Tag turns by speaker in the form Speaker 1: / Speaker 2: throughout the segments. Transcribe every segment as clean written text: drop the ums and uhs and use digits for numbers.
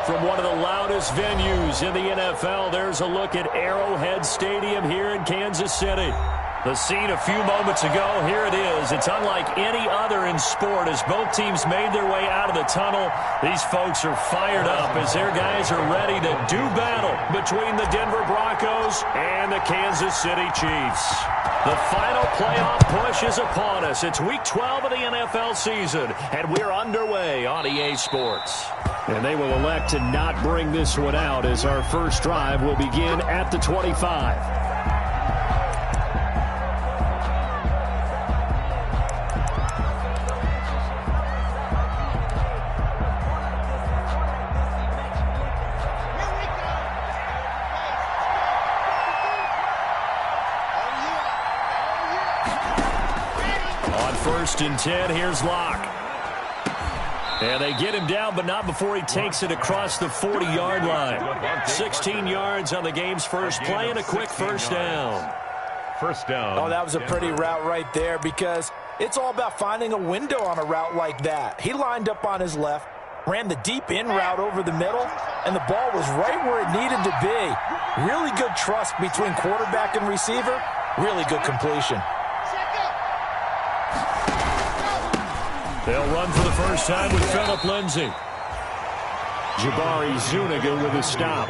Speaker 1: From one of the loudest venues in the NFL, there's a look at Arrowhead Stadium here in Kansas City. The scene a few moments ago, here it is. It's unlike any other in sport as both teams made their way out of the tunnel. These folks are fired up as their guys are ready to do battle between the Denver Broncos and the Kansas City Chiefs. The final playoff push is upon us. It's Week 12 of the NFL season, and we're underway on EA Sports. And they will elect to not bring this one out as our first drive will begin at the 25. First and 10, here's Locke. And they get him down, but not before he takes it across the 40-yard line. 16 yards on the game's first play and a quick first down.
Speaker 2: First down.
Speaker 3: Oh, that was a pretty route right there because it's all about finding a window on a route like that. He lined up on his left, ran the deep in route over the middle, and the ball was right where it needed to be. Really good trust between quarterback and receiver. Really good completion.
Speaker 1: They'll run for the first time with Phillip Lindsay. Jabari Zuniga with a stop.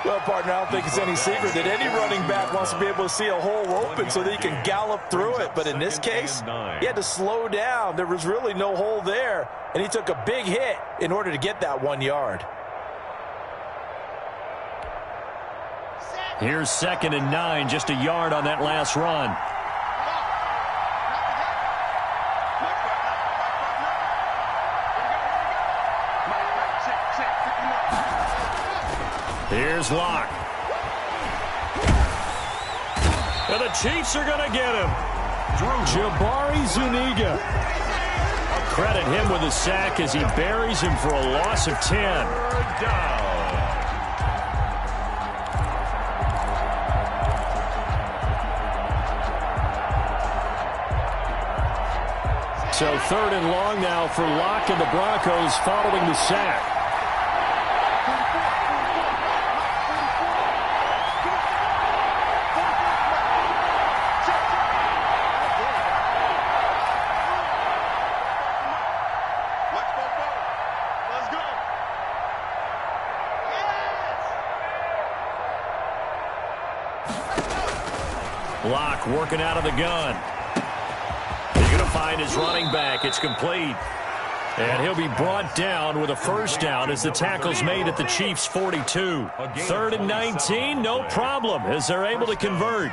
Speaker 3: Well, partner, I don't think it's any secret that any running back wants to be able to see a hole open so that he can gallop through it. But in this case, he had to slow down. There was really no hole there, and he took a big hit in order to get that 1 yard.
Speaker 1: Here's 2nd and 9, just a yard on that last run. Here's Locke. And the Chiefs are going to get him. Jabari Zuniga. Credit him with a sack as he buries him for a loss of 10. So 3rd and long now for Locke and the Broncos following the sack. Locke working out of the gun. He's going to find his running back. It's complete. And he'll be brought down with a first down as the tackle's made at the Chiefs' 42. 3rd and 19, no problem as they're able to convert.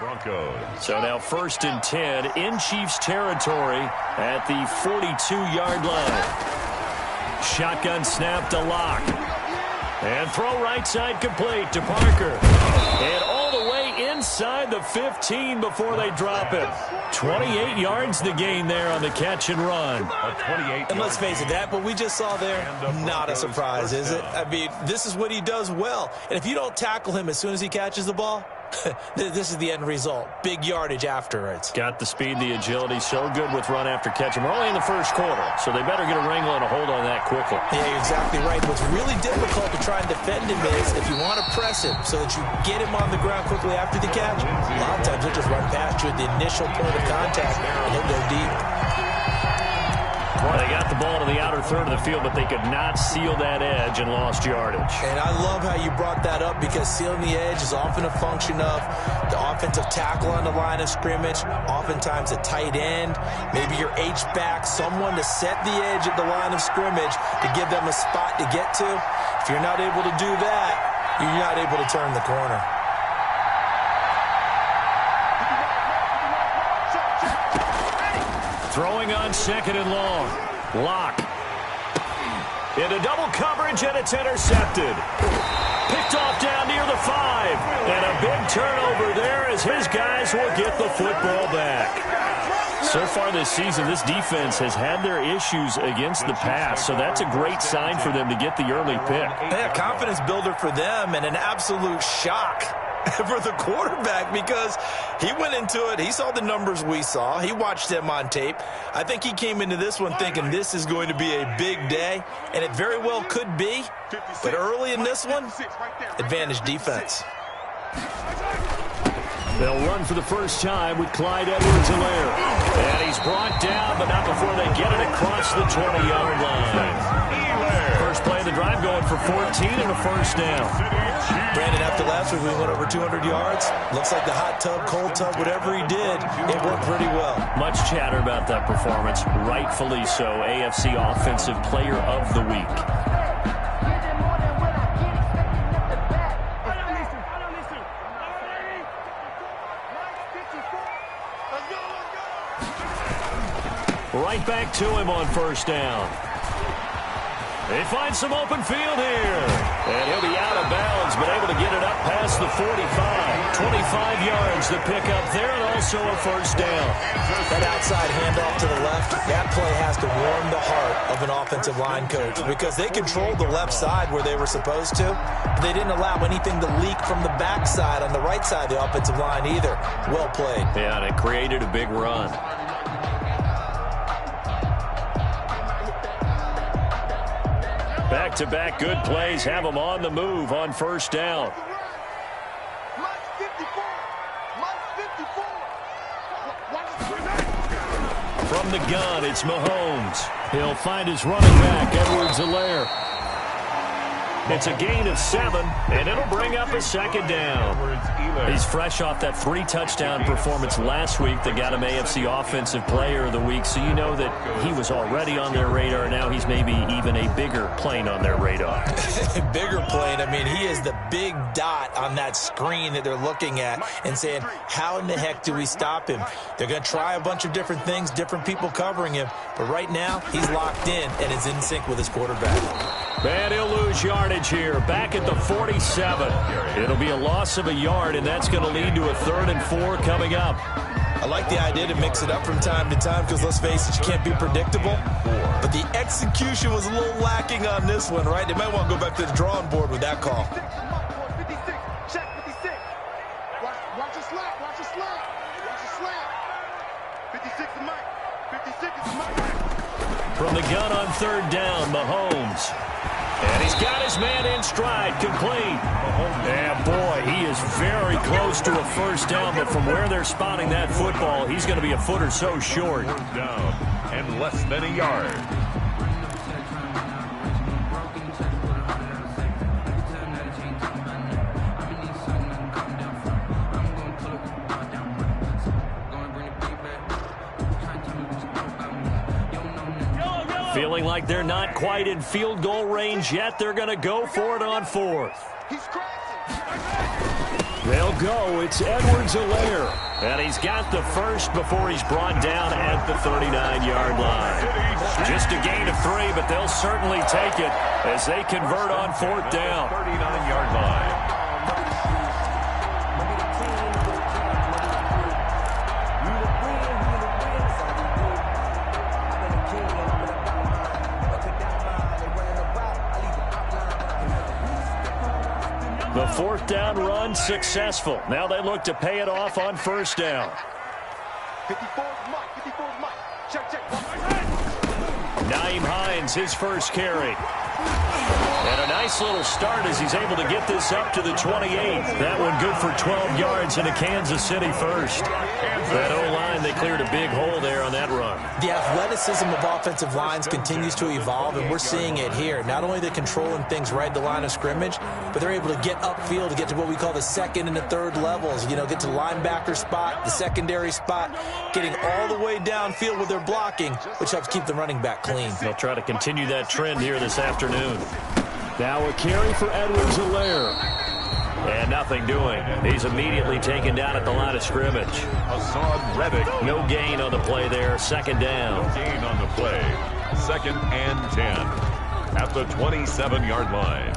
Speaker 1: So now 1st and 10 in Chiefs territory at the 42-yard line. Shotgun snap to Locke. And throw right side complete to Parker. And all the way inside the 15 before they drop it. 28 yards to gain there on the catch and run.
Speaker 3: And let's face it, that what we just saw there, not a surprise, is it? I mean, this is what he does well. And if you don't tackle him as soon as he catches the ball, this is the end result. Big yardage afterwards.
Speaker 1: Got the speed, the agility, so good with run after catch. And we're only in the first quarter, so they better get a wrangle and a hold on that quickly.
Speaker 3: Yeah, you're exactly right. What's really difficult to try and defend him is if you want to press him so that you get him on the ground quickly after the catch, a lot of times he'll just run past you at the initial point of contact, and he'll go deep.
Speaker 1: Well, they got the ball to the outer third of the field, but they could not seal that edge and lost yardage.
Speaker 3: And I love how you brought that up because sealing the edge is often a function of the offensive tackle on the line of scrimmage, oftentimes a tight end, maybe your H-back, someone to set the edge at the line of scrimmage to give them a spot to get to. If you're not able to do that, you're not able to turn the corner.
Speaker 1: Throwing on 2nd and long. Locke. Into double coverage, and it's intercepted. Picked off down near the 5. And a big turnover there as his guys will get the football back. So far this season, this defense has had their issues against the pass, so that's a great sign for them to get the early pick.
Speaker 3: Yeah, confidence builder for them and an absolute shock for the quarterback because he went into it. He saw the numbers we saw. He watched them on tape. I think he came into this one thinking this is going to be a big day, and it very well could be. But early in this one, advantage defense.
Speaker 1: They'll run for the first time with Clyde Edwards-Helaire. And he's brought down, but not before they get it across the 20-yard line. First play of the drive going for 14 and a first down.
Speaker 3: Brandon, after last week, we went over 200 yards. Looks like the hot tub, cold tub, whatever he did, it worked pretty well.
Speaker 1: Much chatter about that performance. Rightfully so. AFC Offensive Player of the Week. Right back to him on first down. They find some open field here. And he'll be out of bounds, but able to get it up past the 45. 25 yards to pick up there, and also a first down.
Speaker 3: That outside handoff to the left, that play has to warm the heart of an offensive line coach because they controlled the left side where they were supposed to, but they didn't allow anything to leak from the backside on the right side of the offensive line either. Well played.
Speaker 1: Yeah, and it created a big run. Back-to-back good plays have them on the move on first down. From the gun, it's Mahomes. He'll find his running back, Edwards-Helaire. It's a gain of 7, and it'll bring up a second down. He's fresh off that 3-touchdown performance last week that got him AFC Offensive Player of the Week, so you know that he was already on their radar. Now he's maybe even a bigger plane on their radar.
Speaker 3: Bigger plane. I mean, he is the big dot on that screen that they're looking at and saying, how in the heck do we stop him? They're going to try a bunch of different things, different people covering him, but right now he's locked in and is in sync with his quarterback.
Speaker 1: And he'll lose yardage here, back at the 47. It'll be a loss of a yard, and that's going to lead to a 3rd and 4 coming up.
Speaker 3: I like the idea to mix it up from time to time because, let's face it, you can't be predictable. But the execution was a little lacking on this one, right? They might want to go back to the drawing board with that call.
Speaker 2: 56, check 56. Watch your slap, watch your slap. Watch your slap. 56 is Mike. 56 is Mike.
Speaker 1: From the gun on 3rd down, Mahomes. And he's got his man in stride, complete. And boy, he is very close to a first down, but from where they're spotting that football, he's going to be a foot or so short.
Speaker 4: Down and less than a yard.
Speaker 1: Feeling like they're not quite in field goal range yet. They're going to go for it on 4th. They'll go. It's Edwards-Helaire. And he's got the first before he's brought down at the 39-yard line. Just a gain of 3, but they'll certainly take it as they convert on 4th down.
Speaker 4: 39-yard line.
Speaker 1: The 4th down run successful. Now they look to pay it off on first down.
Speaker 2: 54 Mike. 54 Mike. Check.
Speaker 1: Naeem Hines, his first carry. And a nice little start as he's able to get this up to the 28. That one good for 12 yards and a Kansas City first. That O-line, they cleared a big hole there on that run.
Speaker 3: The athleticism of offensive lines continues to evolve, and we're seeing it here. Not only are they controlling things right at the line of scrimmage, but they're able to get upfield to get to what we call the 2nd and the 3rd levels. You know, get to the linebacker spot, the secondary spot, getting all the way downfield with their blocking, which helps keep the running back clean.
Speaker 1: They'll try to continue that trend here this afternoon. Now a carry for Edwards-Helaire. And nothing doing. He's immediately taken down at the line of scrimmage.
Speaker 4: Hassan Reddick.
Speaker 1: No gain on the play there. 2nd down.
Speaker 4: No gain on the play. 2nd and 10 at the 27-yard line.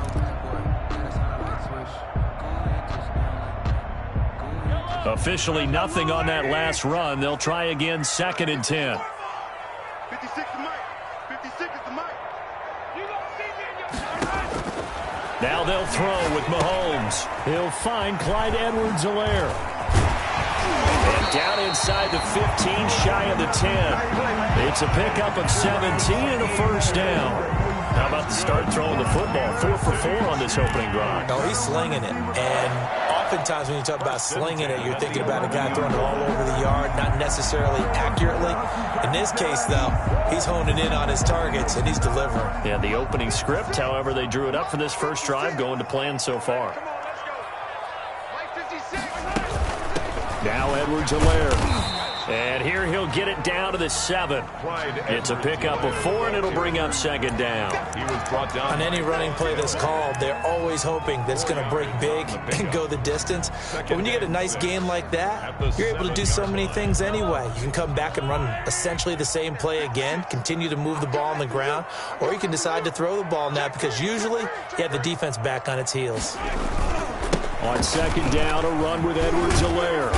Speaker 1: Officially nothing on that last run. They'll try again 2nd and 10.
Speaker 2: 56 is Mike. 56 is Mike.
Speaker 1: Now they'll throw with Mahomes. He'll find Clyde Edwards-Helaire. And down inside the 15, shy of the 10. It's a pickup of 17 and a first down. How about the start throwing the football? 4 for 4 on this opening drive.
Speaker 3: No, he's slinging it. And oftentimes when you talk about slinging it, you're thinking about a guy throwing it all over the yard, not necessarily accurately. In this case, though, he's honing in on his targets, and he's delivering.
Speaker 1: Yeah, the opening script, however, they drew it up for this first drive, going to plan so far. Now Edwards-Helaire. And here he'll get it down to the 7. It's a pickup of 4, and it'll bring up second down.
Speaker 4: He was brought down.
Speaker 3: On any running play that's called, they're always hoping that it's going to break big and go the distance. But when you get a nice game like that, you're able to do so many things anyway. You can come back and run essentially the same play again, continue to move the ball on the ground, or you can decide to throw the ball now because usually you have the defense back on its heels.
Speaker 1: On second down, a run with Edwards-Helaire.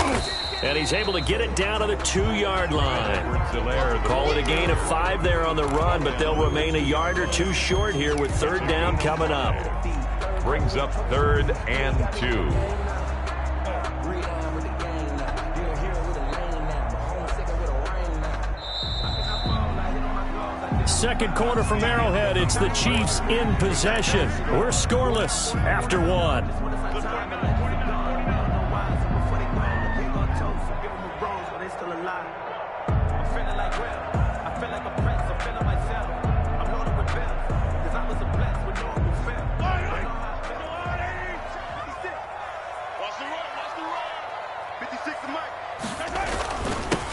Speaker 1: And he's able to get it down to the 2-yard line. Call it a gain of 5 there on the run, but they'll remain a yard or 2 short here with third down coming up.
Speaker 4: Brings up 3rd and 2.
Speaker 1: Second quarter from Arrowhead. It's the Chiefs in possession. We're scoreless after 1.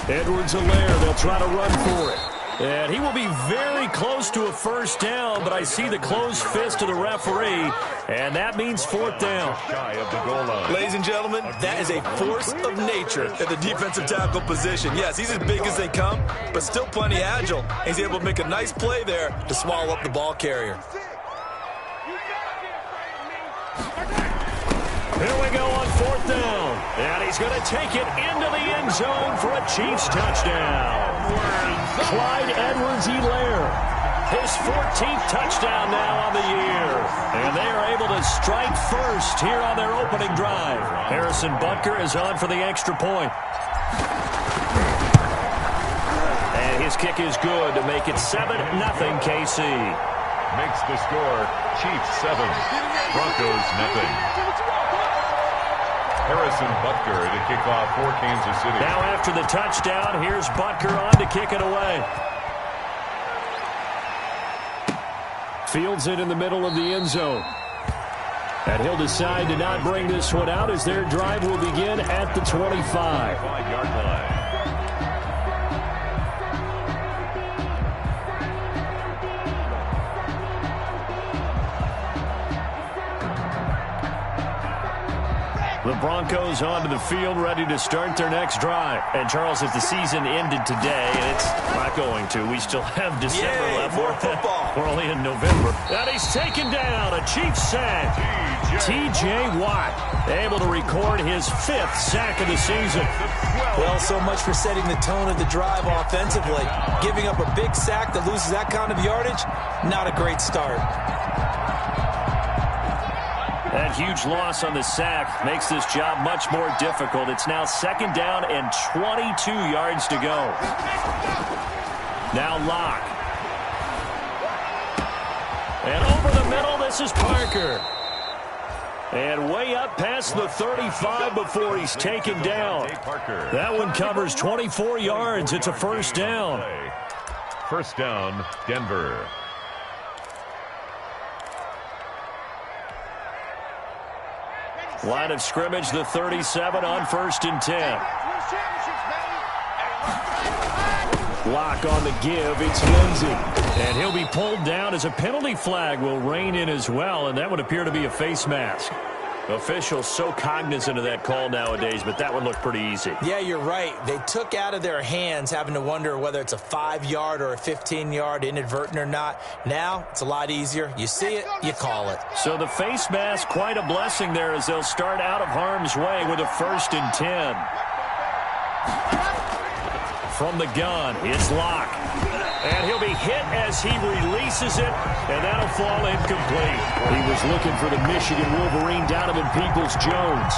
Speaker 1: Edwards-Helaire, they'll try to run for it. And he will be very close to a first down, but I see the closed fist of the referee, and that means 4th down.
Speaker 4: Shy of the goal line.
Speaker 3: Ladies and gentlemen, that is a force of nature at the defensive tackle position. Yes, he's as big as they come, but still plenty agile. He's able to make a nice play there to swallow up the ball carrier.
Speaker 1: Here we go on 4th down. And he's going to take it into the end zone for a Chiefs touchdown. Clyde Edwards-Helaire, his 14th touchdown now on the year. And they are able to strike first here on their opening drive. Harrison Butker is on for the extra point. And his kick is good to make it 7-0 KC.
Speaker 4: Makes the score Chiefs 7, Broncos nothing. Harrison Butker to kick off for Kansas City.
Speaker 1: Now after the touchdown, here's Butker on to kick it away. Fields it in the middle of the end zone. And he'll decide to not bring this one out as their drive will begin at the 25-yard line. The Broncos onto the field, ready to start their next drive. And, Charles, if the season ended today, and it's not going to, we still have December left.
Speaker 3: More football.
Speaker 1: We're only in November. And he's taken down. A Chiefs sack. T.J. Watt able to record his 5th sack of the season.
Speaker 3: Well, so much for setting the tone of the drive offensively. Giving up a big sack that loses that kind of yardage, not a great start.
Speaker 1: That huge loss on the sack makes this job much more difficult. It's now 2nd down and 22 yards to go. Now Locke. And over the middle, this is Parker. And way up past the 35 before he's taken down. That one covers 24 yards. It's a first down.
Speaker 4: First down, Denver.
Speaker 1: Line of scrimmage, the 37 on 1st and 10. Block on the give, it's Lindsey. And he'll be pulled down as a penalty flag will rein in as well, and that would appear to be a face mask. Officials so cognizant of that call nowadays, but that one looked pretty easy.
Speaker 3: Yeah, you're right. They took out of their hands having to wonder whether it's a 5-yard or a 15-yard, inadvertent or not. Now, it's a lot easier. You see it, you call it.
Speaker 1: So the face mask, quite a blessing there as they'll start out of harm's way with a 1st and 10. From the gun, it's Locke. And he'll be hit as he releases it, and that'll fall incomplete. He was looking for the Michigan Wolverine, Donovan Peoples-Jones.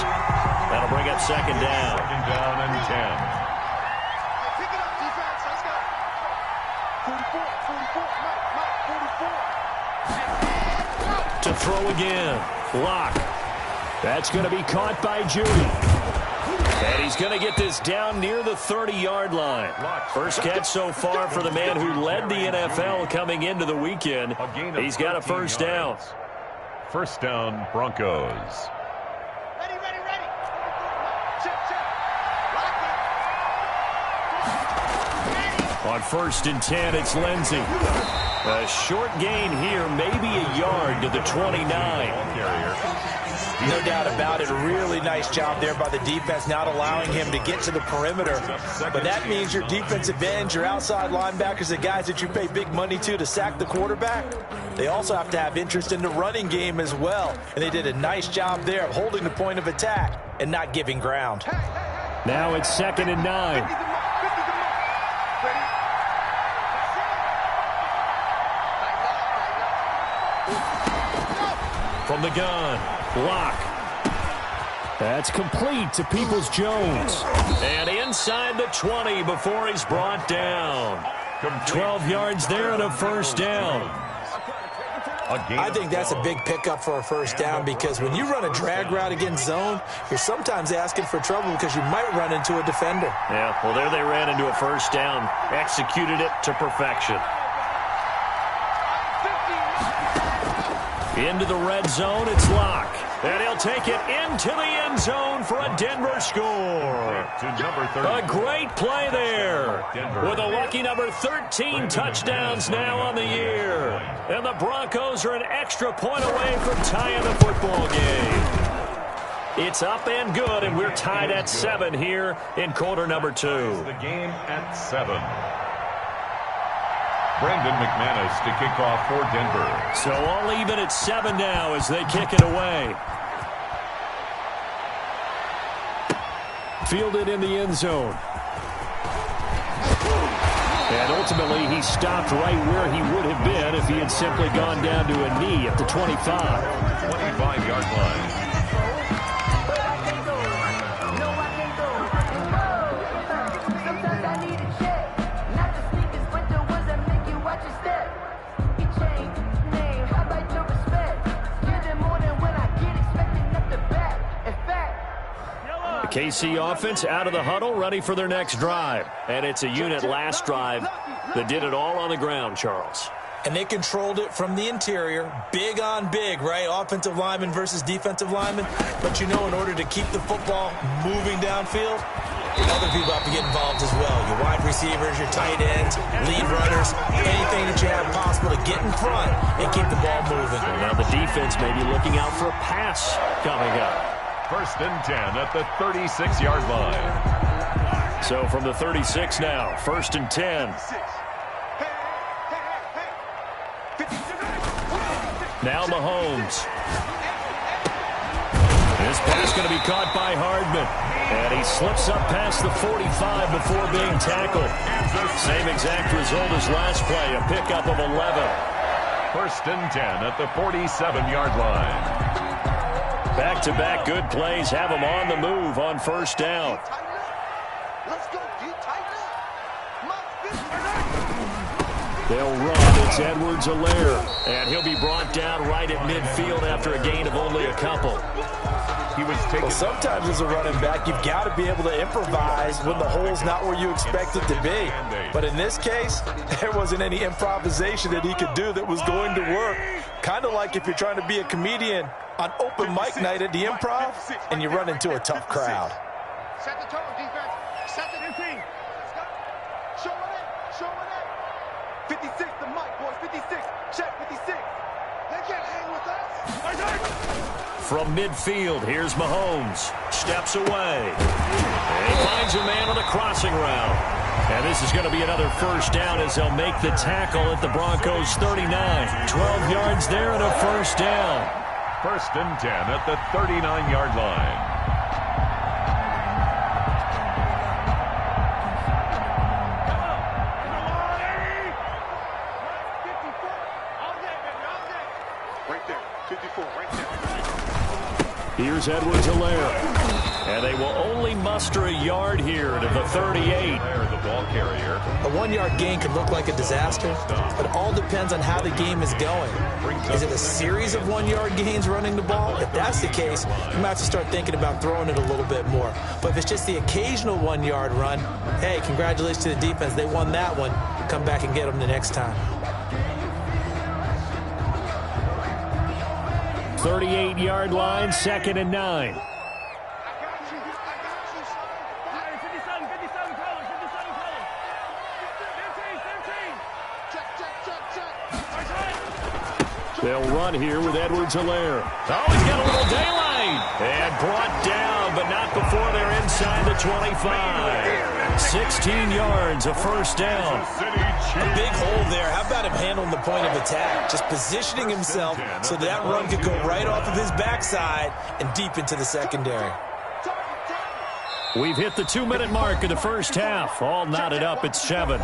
Speaker 1: That'll bring up second down.
Speaker 4: Second down and 10.
Speaker 2: Pick it up, defense. Let's go. 44, Mike, 44.
Speaker 1: To throw again. Lock. That's going to be caught by Judy. And he's going to get this down near the 30-yard line. First catch so far for the man who led the NFL coming into the weekend. He's got a first down.
Speaker 4: First down, Broncos.
Speaker 2: Ready. Check. Lock it.
Speaker 1: On 1st and 10, it's Lindsey. A short gain here, maybe a yard to the 29.
Speaker 3: No doubt about it. Really nice job there by the defense, not allowing him to get to the perimeter. But that means your defensive ends, your outside linebackers, the guys that you pay big money to sack the quarterback, they also have to have interest in the running game as well. And they did a nice job there of holding the point of attack and not giving ground.
Speaker 1: Now it's 2nd and 9. From the gun, Lock. That's complete to Peoples-Jones. And inside the 20 before he's brought down. 12 yards there and a first down.
Speaker 3: I think that's a big pickup for a first down because when you run a drag route against zone, you're sometimes asking for trouble because you might run into a defender.
Speaker 1: Yeah, well, there they ran into a first down. Executed it to perfection. Into the red zone, it's Lock. And he'll take it into the end zone for a Denver score. A great play there. With a lucky number 13 touchdowns now on the year. And the Broncos are an extra point away from tying the football game. It's up and good, and we're tied at 7 here in quarter number 2.
Speaker 4: The game at 7. Brandon McManus to kick off for Denver.
Speaker 1: So all even at 7 now as they kick it away. Fielded in the end zone. And ultimately he stopped right where he would have been if he had simply gone down to a knee at the 25.
Speaker 4: 25-yard line.
Speaker 1: KC offense out of the huddle, ready for their next drive. And it's a unit last drive that did it all on the ground, Charles.
Speaker 3: And they controlled it from the interior, big on big, right? Offensive lineman versus defensive lineman. But you know, in order to keep the football moving downfield, other people have to get involved as well. Your wide receivers, your tight ends, lead runners, anything that you have possible to get in front and keep the ball moving.
Speaker 1: And now the defense may be looking out for a pass coming up.
Speaker 4: 1st and 10 at the 36-yard line.
Speaker 1: So from the 36 now, 1st and 10. Now Mahomes. This pass going to be caught by Hardman. And he slips up past the 45 before being tackled. Same exact result as last play, a pickup of 11.
Speaker 4: 1st and 10 at the 47-yard line.
Speaker 1: Back-to-back good plays have them on the move on 1st down.
Speaker 2: Let's go, D. Tighten up.
Speaker 1: They'll run. It's Edwards-Helaire. And he'll be brought down right at midfield after a gain of only a couple.
Speaker 4: He was taken.
Speaker 3: Well, sometimes as a running back, you've got to be able to improvise when the hole's not where you expect it to be. But in this case, there wasn't any improvisation that he could do that was going to work. Kind of like if you're trying to be a comedian on open mic night at the Improv and you run into a tough crowd.
Speaker 2: Set the tone, defense. Set the 15. Show it in. 56, the mic, boys. 56. Check 56. They can't hang with us.
Speaker 1: From midfield, here's Mahomes. Steps away. And he finds a man on the crossing route. And this is going to be another first down as they'll make the tackle at the Broncos 39. 12 yards there and a first down.
Speaker 4: 1st and 10 at the 39-yard line.
Speaker 1: Here's Edwards-Helaire. And they will only muster a yard here to the 38.
Speaker 4: The ball carrier.
Speaker 3: A 1-yard gain could look like a disaster, but it all depends on how the game is going. Is it a series of 1-yard gains running the ball? If that's the case, you might have to start thinking about throwing it a little bit more. But if it's just the occasional 1-yard run, hey, congratulations to the defense. They won that one. Come back and get them the next time.
Speaker 1: 38-yard line, 2nd and 9. They'll run here with Edwards-Helaire. Oh, he's got a little daylight. And brought down, but not before they're inside the 25. 16 yards, a first down.
Speaker 3: A big hole there. How about him handling the point of attack? Just positioning himself so that run could go right off of his backside and deep into the secondary.
Speaker 1: We've hit the 2-minute mark of the first half. All knotted up at 7.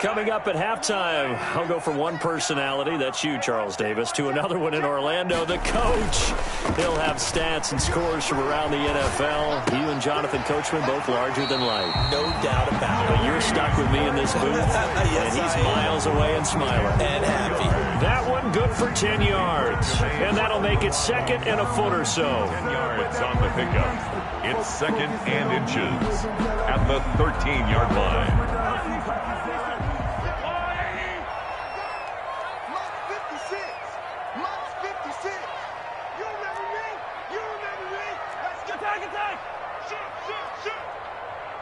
Speaker 1: Coming up at halftime, I'll go from one personality, that's you, Charles Davis, to another one in Orlando, the coach. He'll have stats and scores from around the NFL. You and Jonathan Coachman, both larger than life.
Speaker 3: No doubt about it.
Speaker 1: But you're stuck with me in this booth,
Speaker 3: yes,
Speaker 1: and he's miles away and smiling.
Speaker 3: And happy.
Speaker 1: That one good for 10 yards, and that'll make it 2nd and a foot or so.
Speaker 4: 10 yards on the pickup. It's 2nd and inches at the 13-yard line.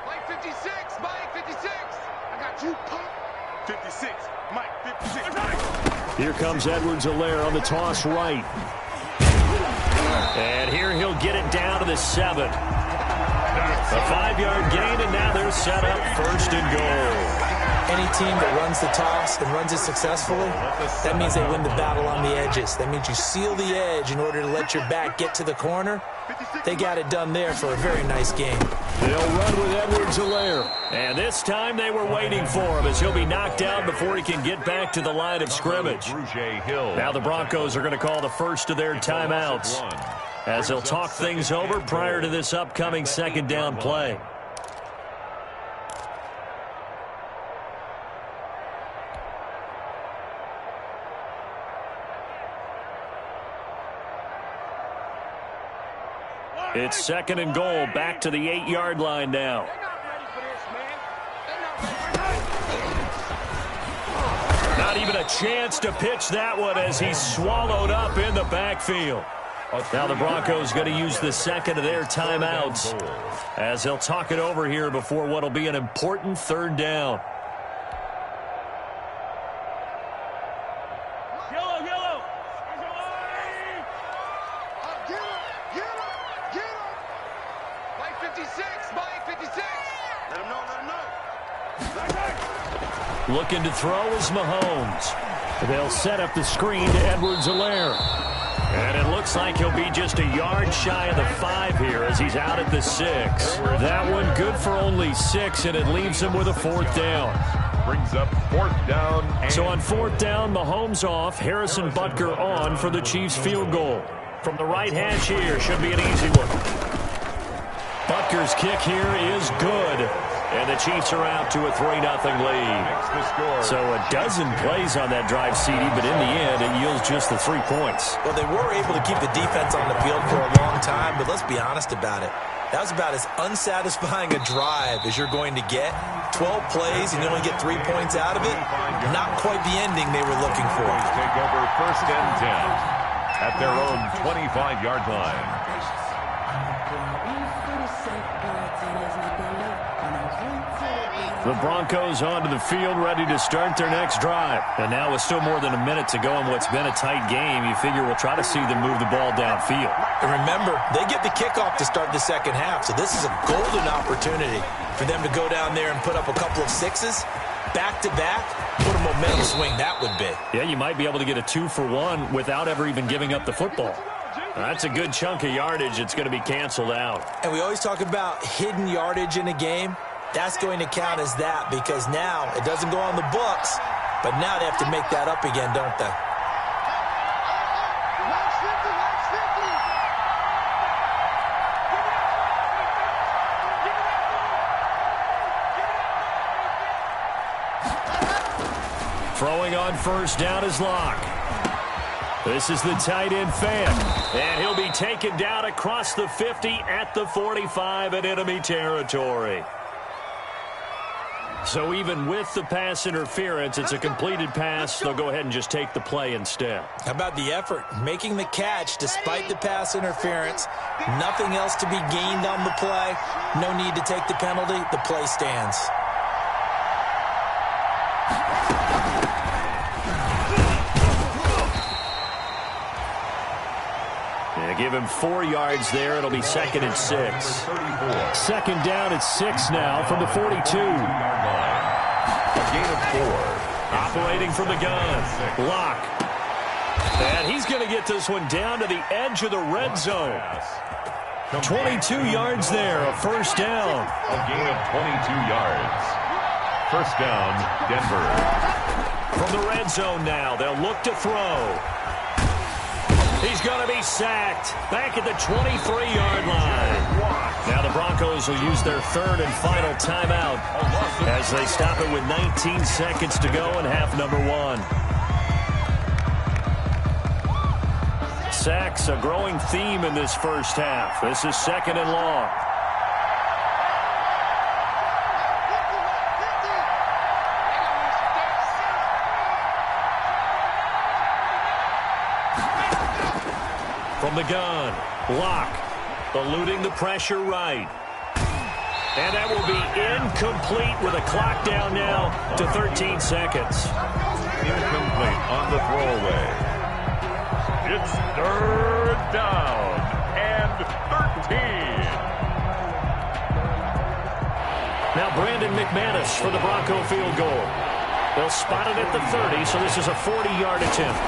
Speaker 2: Mike 56, Mike 56. I got you, punk. 56, Mike 56.
Speaker 1: Here comes Edwards-Helaire on the toss right. And here he'll get it down to the 7. A 5-yard gain, and now they're set up 1st and goal.
Speaker 3: Any team that runs the toss and runs it successfully, that means they win the battle on the edges. That means you seal the edge in order to let your back get to the corner. They got it done there for a very nice game.
Speaker 1: They'll run with Edwards-Helaire. And this time they were waiting for him as he'll be knocked down before he can get back to the line of scrimmage. Now the Broncos are going to call the first of their timeouts as they'll talk things over prior to this upcoming 2nd down play. It's 2nd and goal, back to the 8-yard line now. Not even a chance to pitch that one as he's swallowed up in the backfield. Now the Broncos going to use the 2nd of their timeouts as they'll talk it over here before what will be an important 3rd down. Looking to throw is Mahomes. They'll set up the screen to Edwards-Helaire. And it looks like he'll be just a yard shy of the 5 here as he's out at the 6. That one good for only 6, and it leaves him with a 4th down.
Speaker 4: Brings up 4th down.
Speaker 1: So on 4th down, Mahomes off, Harrison Butker on for the Chiefs field goal. From the right hash here, should be an easy one. Butker's kick here is good. And the Chiefs are out to a 3-0 lead. So a dozen plays on that drive, CD, but in the end, it yields just the 3 points.
Speaker 3: Well, they were able to keep the defense on the field for a long time, but let's be honest about it. That was about as unsatisfying a drive as you're going to get. 12 plays and you only get 3 points out of it. Not quite the ending they were looking for.
Speaker 4: Take over 1st and 10 at their own 25-yard line.
Speaker 1: The Broncos onto the field, ready to start their next drive. And now with still more than a minute to go in what's been a tight game, you figure we'll try to see them move the ball downfield.
Speaker 3: And remember, they get the kickoff to start the 2nd half, so this is a golden opportunity for them to go down there and put up a couple of 6s. Back-to-back, what a momentum swing that would be.
Speaker 1: Yeah, you might be able to get a 2-for-1 without ever even giving up the football. That's a good chunk of yardage. It's going to be canceled out.
Speaker 3: And we always talk about hidden yardage in a game. that's going to count as that, because now it doesn't go on the books, but now they have to make that up again, don't they?
Speaker 1: Throwing on first down is Locke. This is the tight end fan, and he'll be taken down across the 50 at the 45 in enemy territory. So even with the pass interference, it's a completed pass. They'll go ahead and just take the play instead.
Speaker 3: How about the effort? Making the catch despite the pass interference. Nothing else to be gained on the play. No need to take the penalty. The play stands.
Speaker 1: Give him 4 yards there. It'll be 2nd and 6. Second down at 6 now from the 42.
Speaker 4: A gain of 4.
Speaker 1: Operating from the gun. Locke. And he's going to get this one down to the edge of the red zone. 22 yards there, a first down.
Speaker 4: A gain of 22 yards. First down, Denver.
Speaker 1: From the red zone now, they'll look to throw. He's going to be sacked back at the 23-yard line. Now the Broncos will use their third and final timeout as they stop it with 19 seconds to go in half number 1. Sacks, a growing theme in this first half. This is 2nd and long. From the gun, Locke, eluding the pressure right. And that will be incomplete with a clock down now to 13 seconds.
Speaker 4: Incomplete on the throwaway. It's 3rd down and 13.
Speaker 1: Now Brandon McManus for the Bronco field goal. They'll spot it at the 30, so this is a 40-yard attempt.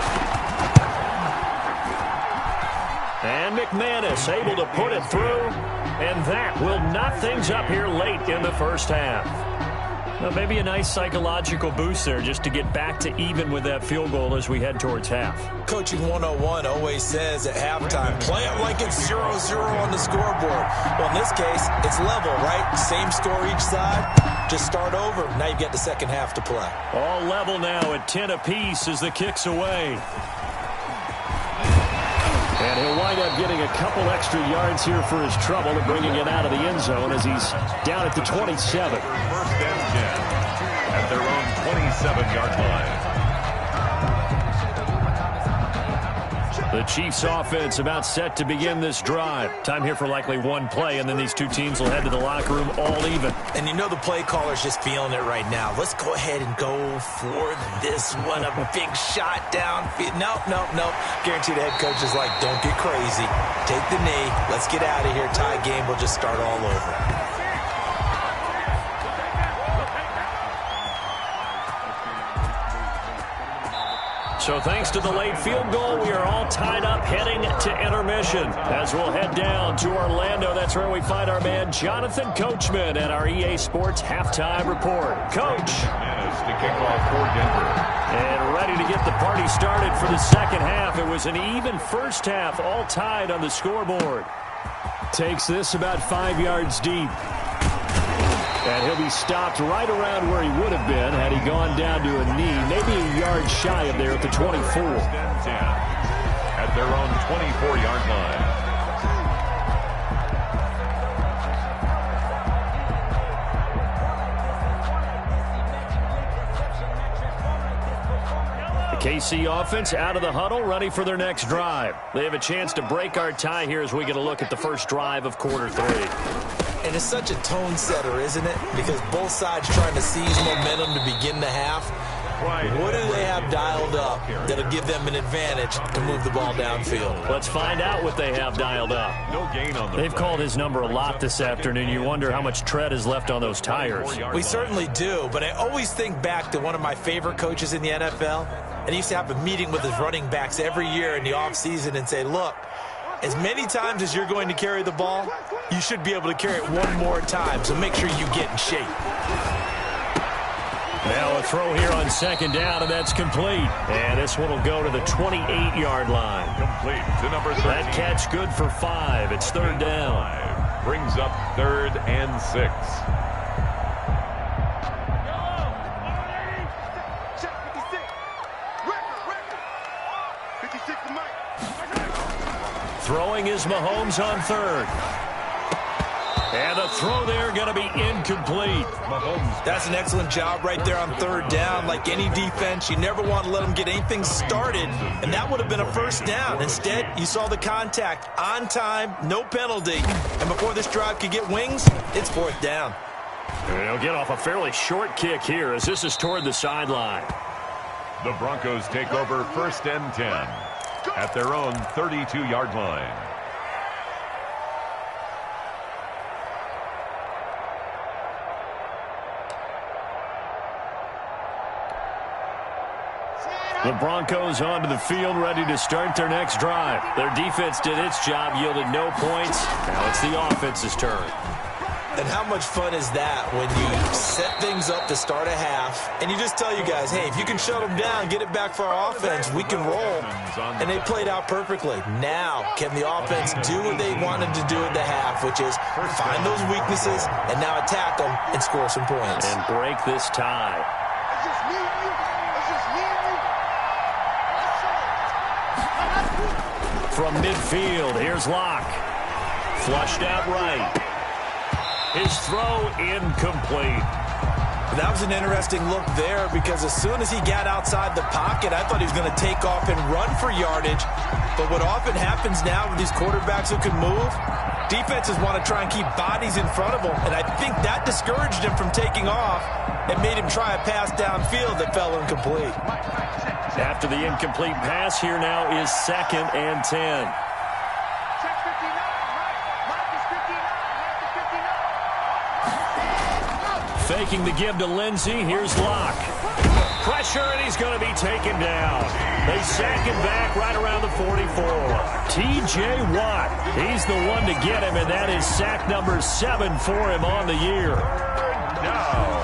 Speaker 1: And McManus able to put it through, and that will knock things up here late in the first half. Well, maybe a nice psychological boost there just to get back to even with that field goal as we head towards half.
Speaker 3: Coaching 101 always says at halftime, play it like it's 0-0 on the scoreboard. Well, in this case, it's level, right? Same score each side. Just start over. Now you get the second half to play.
Speaker 1: All level now at 10 apiece as the kick's away. And he'll wind up getting a couple extra yards here for his trouble and bringing it out of the end zone as he's down at the 27.
Speaker 4: First and 10 at their own 27-yard line.
Speaker 1: The Chiefs offense about set to begin this drive. Time here for likely one play, and then these two teams will head to the locker room all even.
Speaker 3: And you know the play caller's just feeling it right now. Let's go ahead and go for this one. A big shot downfield. Nope. Guarantee the head coach is like, don't get crazy. Take the knee. Let's get out of here. Tie game. We'll just start all over.
Speaker 1: So thanks to the late field goal, we are all tied up heading to intermission. As we'll head down to Orlando, that's where we find our man Jonathan Coachman at our EA Sports Halftime Report. Coach.
Speaker 4: Managed to kick off for Denver.
Speaker 1: And ready to get the party started for the second half. It was an even first half, all tied on the scoreboard. Takes this about 5 yards deep. And he'll be stopped right around where he would have been had he gone down to a knee, maybe a yard shy of there at the 24.
Speaker 4: At their own 24-yard line.
Speaker 1: The KC offense out of the huddle, ready for their next drive. They have a chance to break our tie here as we get a look at the first drive of quarter 3.
Speaker 3: And it's such a tone setter, isn't it? Because both sides trying to seize momentum to begin the half. What do they have dialed up that'll give them an advantage to move the ball downfield?
Speaker 1: Let's find out what they have dialed up.
Speaker 4: No gain on the
Speaker 1: They've called his number a lot this afternoon. You wonder how much tread is left on those tires.
Speaker 3: We certainly do, but I always think back to one of my favorite coaches in the NFL. And he used to have a meeting with his running backs every year in the offseason and say, look, as many times as you're going to carry the ball, you should be able to carry it one more time, so make sure you get in shape.
Speaker 1: Now a throw here on second down, and that's complete. And this one will go to the 28-yard line.
Speaker 4: Complete to number 13.
Speaker 1: That catch good for 5. It's third down.
Speaker 4: Brings up 3rd and 6.
Speaker 1: Throwing is Mahomes on 3rd. And the throw there going to be incomplete.
Speaker 3: Mahomes. That's an excellent job right there on 3rd down. Like any defense, you never want to let them get anything started, and that would have been a first down. Instead, you saw the contact on time, no penalty. And before this drive could get wings, it's 4th down.
Speaker 1: They'll get off a fairly short kick here as this is toward the sideline.
Speaker 4: The Broncos take over 1st and 10 at their own 32-yard line.
Speaker 1: The Broncos onto the field, ready to start their next drive. Their defense did its job, yielded no points. Now it's the offense's turn.
Speaker 3: And how much fun is that when you set things up to start a half, and you just tell you guys, hey, if you can shut them down, get it back for our offense, we can roll. And they played out perfectly. Now, can the offense do what they wanted to do at the half, which is find those weaknesses and now attack them and score some points.
Speaker 1: And break this tie. From midfield, here's Locke. Flushed out right. His throw incomplete.
Speaker 3: That was an interesting look there because as soon as he got outside the pocket, I thought he was going to take off and run for yardage. But what often happens now with these quarterbacks who can move, defenses want to try and keep bodies in front of them. And I think that discouraged him from taking off and made him try a pass downfield that fell incomplete.
Speaker 1: After the incomplete pass, here now is 2nd and 10. Faking the give to Lindsey. Here's Locke. Pressure, and he's going to be taken down. They sack him back right around the 44. T.J. Watt, he's the one to get him, and that is sack number 7 for him on the year.
Speaker 4: No.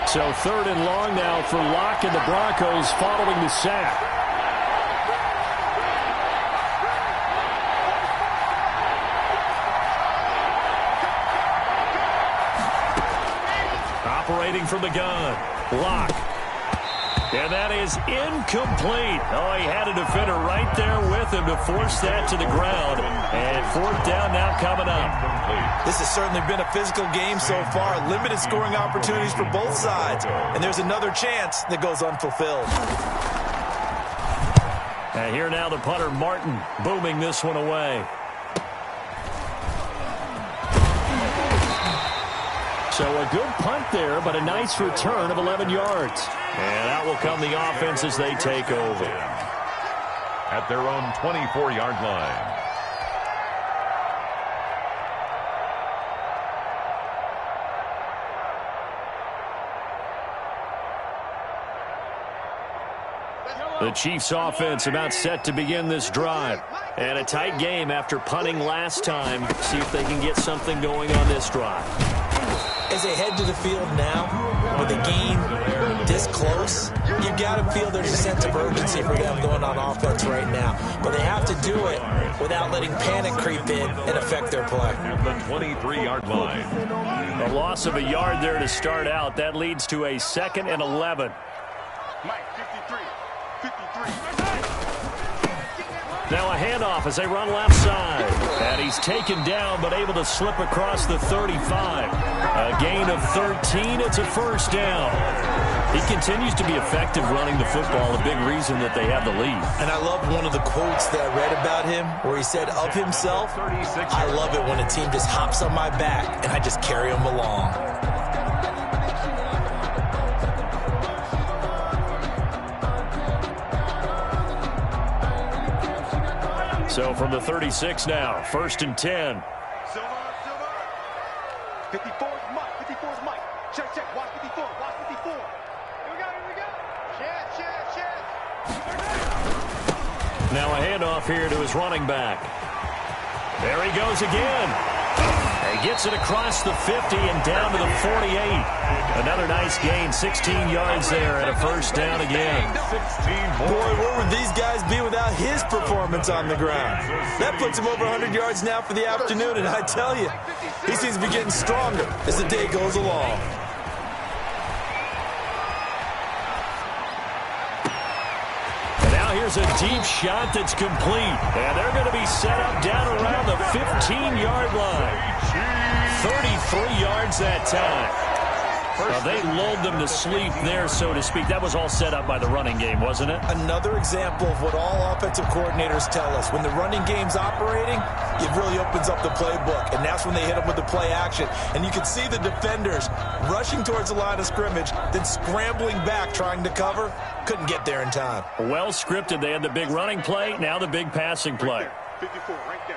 Speaker 1: So 3rd and long now for Locke and the Broncos following the sack. Operating from the gun, Locke. And that is incomplete. Oh, he had a defender right there with him to force that to the ground. And 4th down now coming up.
Speaker 3: This has certainly been a physical game so far. Limited scoring opportunities for both sides. And there's another chance that goes unfulfilled.
Speaker 1: And here now the punter, Martin, booming this one away. So a good punt there, but a nice return of 11 yards. And out will come the offense as they take over.
Speaker 4: At their own 24-yard line.
Speaker 1: The Chiefs offense about set to begin this drive. And a tight game after punting last time. See if they can get something going on this drive.
Speaker 3: As they head to the field now, with the game this close, you've got to feel there's a sense of urgency for them going on offense right now. But they have to do it without letting panic creep in and affect their play.
Speaker 4: At the 23-yard line.
Speaker 1: A loss of a yard there to start out. That leads to a 2nd and 11.
Speaker 2: Mike, 53.
Speaker 1: Now a handoff as they run left side. And he's taken down but able to slip across the 35. A gain of 13. It's a 1st down. He continues to be effective running the football, a big reason that they have the lead.
Speaker 3: And I love one of the quotes that I read about him where he said of himself, I love it when a team just hops on my back and I just carry them along.
Speaker 1: So from the 36 now, 1st and 10.
Speaker 2: Silver. 54's Mike. 54's Mike. Check. Watch 54. Watch 54. Here we go. Check.
Speaker 1: Now a handoff here to his running back. There he goes again. He gets it across the 50 and down to the 48. Another nice gain, 16 yards there and a first down again.
Speaker 3: Boy, where would these guys be without his performance on the ground? That puts him over 100 yards now for the afternoon, and I tell you, he seems to be getting stronger as the day goes along.
Speaker 1: Here's a deep shot that's complete. And they're going to be set up down around the 15-yard line. 33 yards that time. They lulled them to sleep there, so to speak. That was all set up by the running game, wasn't it?
Speaker 3: Another example of what all offensive coordinators tell us. When the running game's operating, it really opens up the playbook, and that's when they hit them with the play action. And you can see the defenders rushing towards the line of scrimmage, then scrambling back trying to cover. Couldn't get there in time.
Speaker 1: Well scripted. They had the big running play, now the big passing play.
Speaker 2: 54, right there.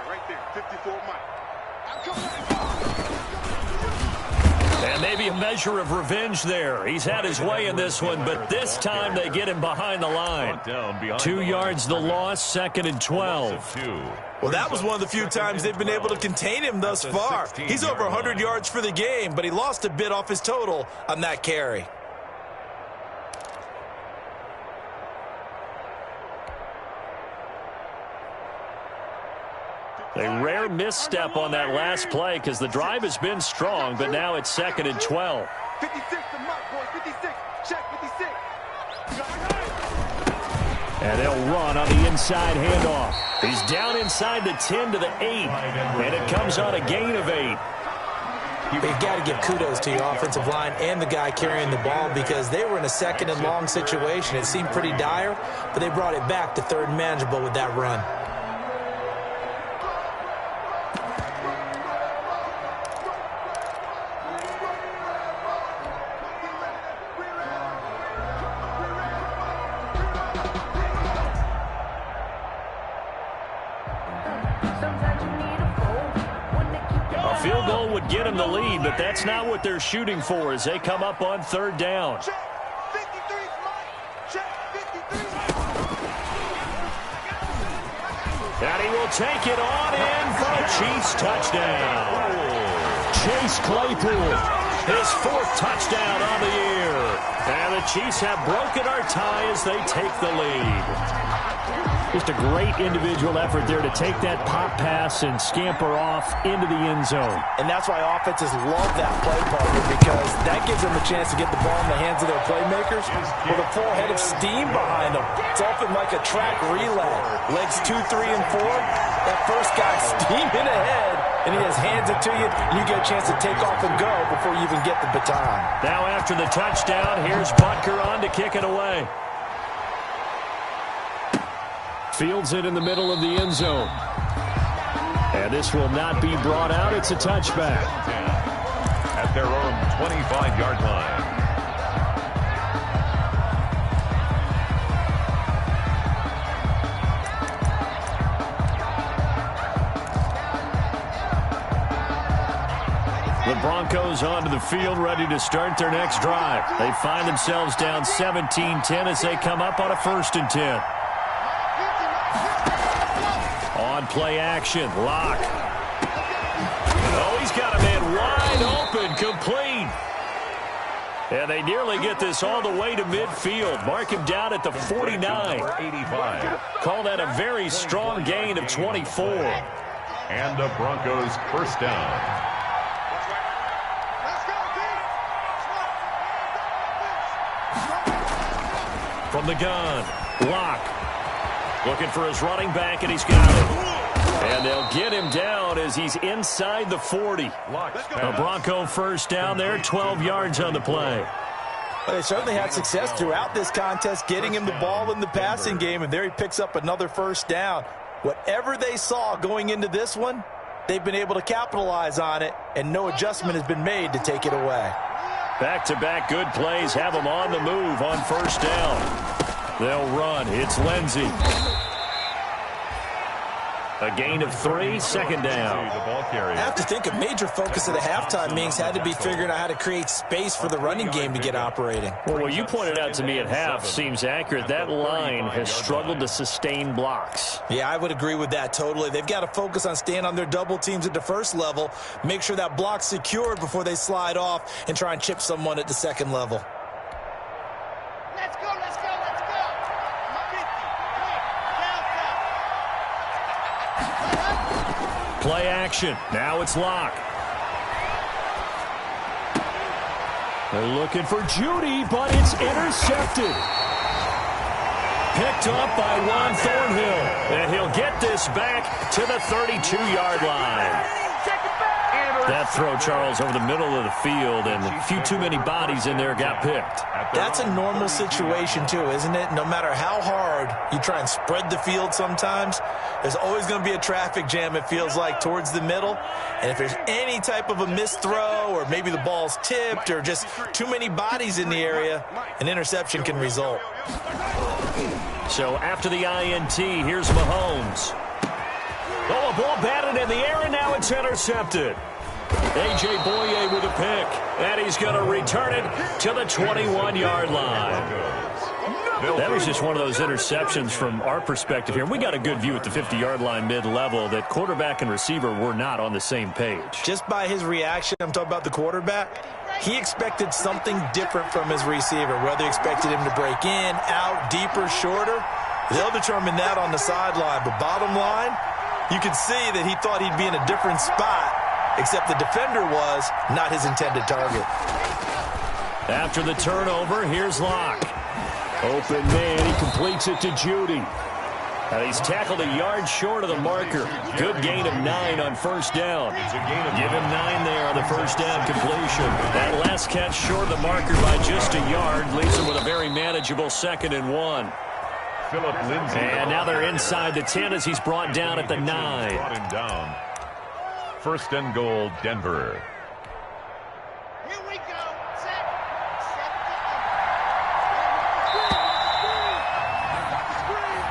Speaker 2: 54, Mike. I'm coming.
Speaker 1: And maybe a measure of revenge there. He's had his way in this one, but this time they get him behind the line. 2 yards the loss, 2nd and 12.
Speaker 3: Well, that was one of the few times they've been able to contain him thus far. He's over 100 yards for the game, but he lost a bit off his total on that carry.
Speaker 1: A rare misstep on that last play because the drive has been strong, but now it's 2nd and 12.
Speaker 2: 56 to Mike, boys. 56. Check 56.
Speaker 1: And they'll run on the inside handoff. He's down inside the 10 to the 8, and it comes on a gain of 8.
Speaker 3: You've got to give kudos to your offensive line and the guy carrying the ball because they were in a 2nd and long situation. It seemed pretty dire, but they brought it back to 3rd and manageable with that run.
Speaker 1: Field goal would get them the lead, but that's not what they're shooting for as they come up on 3rd down.
Speaker 2: Check 53's Mike. Check 53's
Speaker 1: And he will take it on in for a Chiefs touchdown. Chase Claypool, his 4th touchdown on the year. And the Chiefs have broken our tie as they take the lead. Just a great individual effort there to take that pop pass and scamper off into the end zone.
Speaker 3: And that's why offenses love that play partner because that gives them a chance to get the ball in the hands of their playmakers with a full head of steam behind them. It's often like a track relay. Legs 2, 3, and 4. That first guy steaming ahead, and he just hands it to you, and you get a chance to take off and go before you even get the baton.
Speaker 1: Now after the touchdown, here's Butker on to kick it away. Fields it in the middle of the end zone. And this will not be brought out. It's a touchback.
Speaker 4: At their own 25-yard line.
Speaker 1: The Broncos onto the field, ready to start their next drive. They find themselves down 17-10 as they come up on a 1st and 10. On play action, Lock. Oh, he's got a man wide open, complete. And they nearly get this all the way to midfield. Mark him down at the 49.
Speaker 4: 85.
Speaker 1: Call that a very strong gain of 24.
Speaker 4: And the Broncos first down.
Speaker 1: From the gun, Lock. Looking for his running back, and he's got it. And they'll get him down as he's inside the 40. A Bronco first down there, 12 yards on the play.
Speaker 3: Well, they certainly had success throughout this contest, getting him the ball in the passing game, and there he picks up another first down. Whatever they saw going into this one, they've been able to capitalize on it, and no adjustment has been made to take it away.
Speaker 1: Back-to-back good plays have them on the move on first down. They'll run. It's Lindsey. A gain of 3, second down.
Speaker 3: I have to think a major focus of the halftime meetings had to be figuring out how to create space for the running game to get operating.
Speaker 1: Well, what you pointed out to me at half seems accurate. That line has struggled to sustain blocks.
Speaker 3: Yeah, I would agree with that totally. They've got to focus on staying on their double teams at the first level, make sure that block's secured before they slide off and try and chip someone at the second level.
Speaker 2: Let's go, let's go, let's go. 50,
Speaker 1: Play action. Now it's Locke. They're looking for Judy, but it's intercepted. Picked up by Juan Thornhill. And he'll get this back to the 32-yard line. That throw, Charles, over the middle of the field, and a few too many bodies in there got picked.
Speaker 3: That's a normal situation, too, isn't it? No matter how hard you try and spread the field sometimes, there's always going to be a traffic jam, it feels like, towards the middle. And if there's any type of a missed throw, or maybe the ball's tipped, or just too many bodies in the area, an interception can result.
Speaker 1: So after the INT, here's Mahomes. Oh, a ball batted in the air, and now it's intercepted. A.J. Boye with a pick, and he's going to return it to the 21-yard line. That was just one of those interceptions from our perspective here. We got a good view at the 50-yard line mid-level that quarterback and receiver were not on the same page.
Speaker 3: Just by his reaction, I'm talking about the quarterback, he expected something different from his receiver, whether he expected him to break in, out, deeper, shorter. They'll determine that on the sideline. But bottom line, you could see that he thought he'd be in a different spot, except the defender was not his intended target.
Speaker 1: After the turnover, here's Locke. Open man, he completes it to Judy. And he's tackled a yard short of the marker. Good gain of 9 on first down. Give him 9 there on the first down completion. That last catch short of the marker by just a yard leaves him with a very manageable 2nd and 1. And now they're inside the 10 as he's brought down at the 9.
Speaker 4: Brought him down. 1st and goal, Denver.
Speaker 2: Here we go.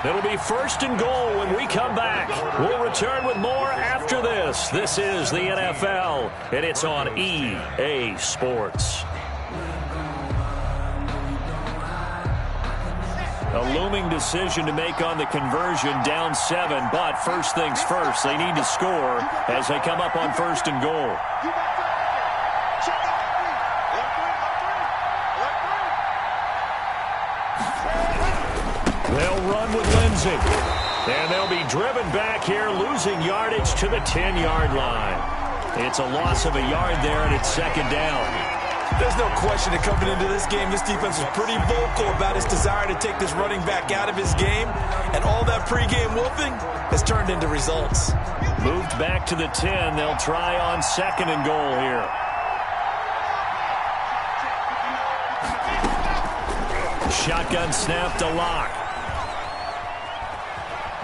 Speaker 1: It'll be 1st and goal when we come back. We'll return with more after this. This is the NFL, and it's on EA Sports. A looming decision to make on the conversion, down 7, but first things first, they need to score as they come up on 1st and goal. They'll run with Lindsey, and they'll be driven back here, losing yardage to the 10-yard line. It's a loss of a yard there, and it's 2nd down.
Speaker 3: There's no question that coming into this game, this defense was pretty vocal about its desire to take this running back out of his game, and all that pregame whooping has turned into results.
Speaker 1: Moved back to the 10. They'll try on 2nd and goal here. Shotgun snap to Locke.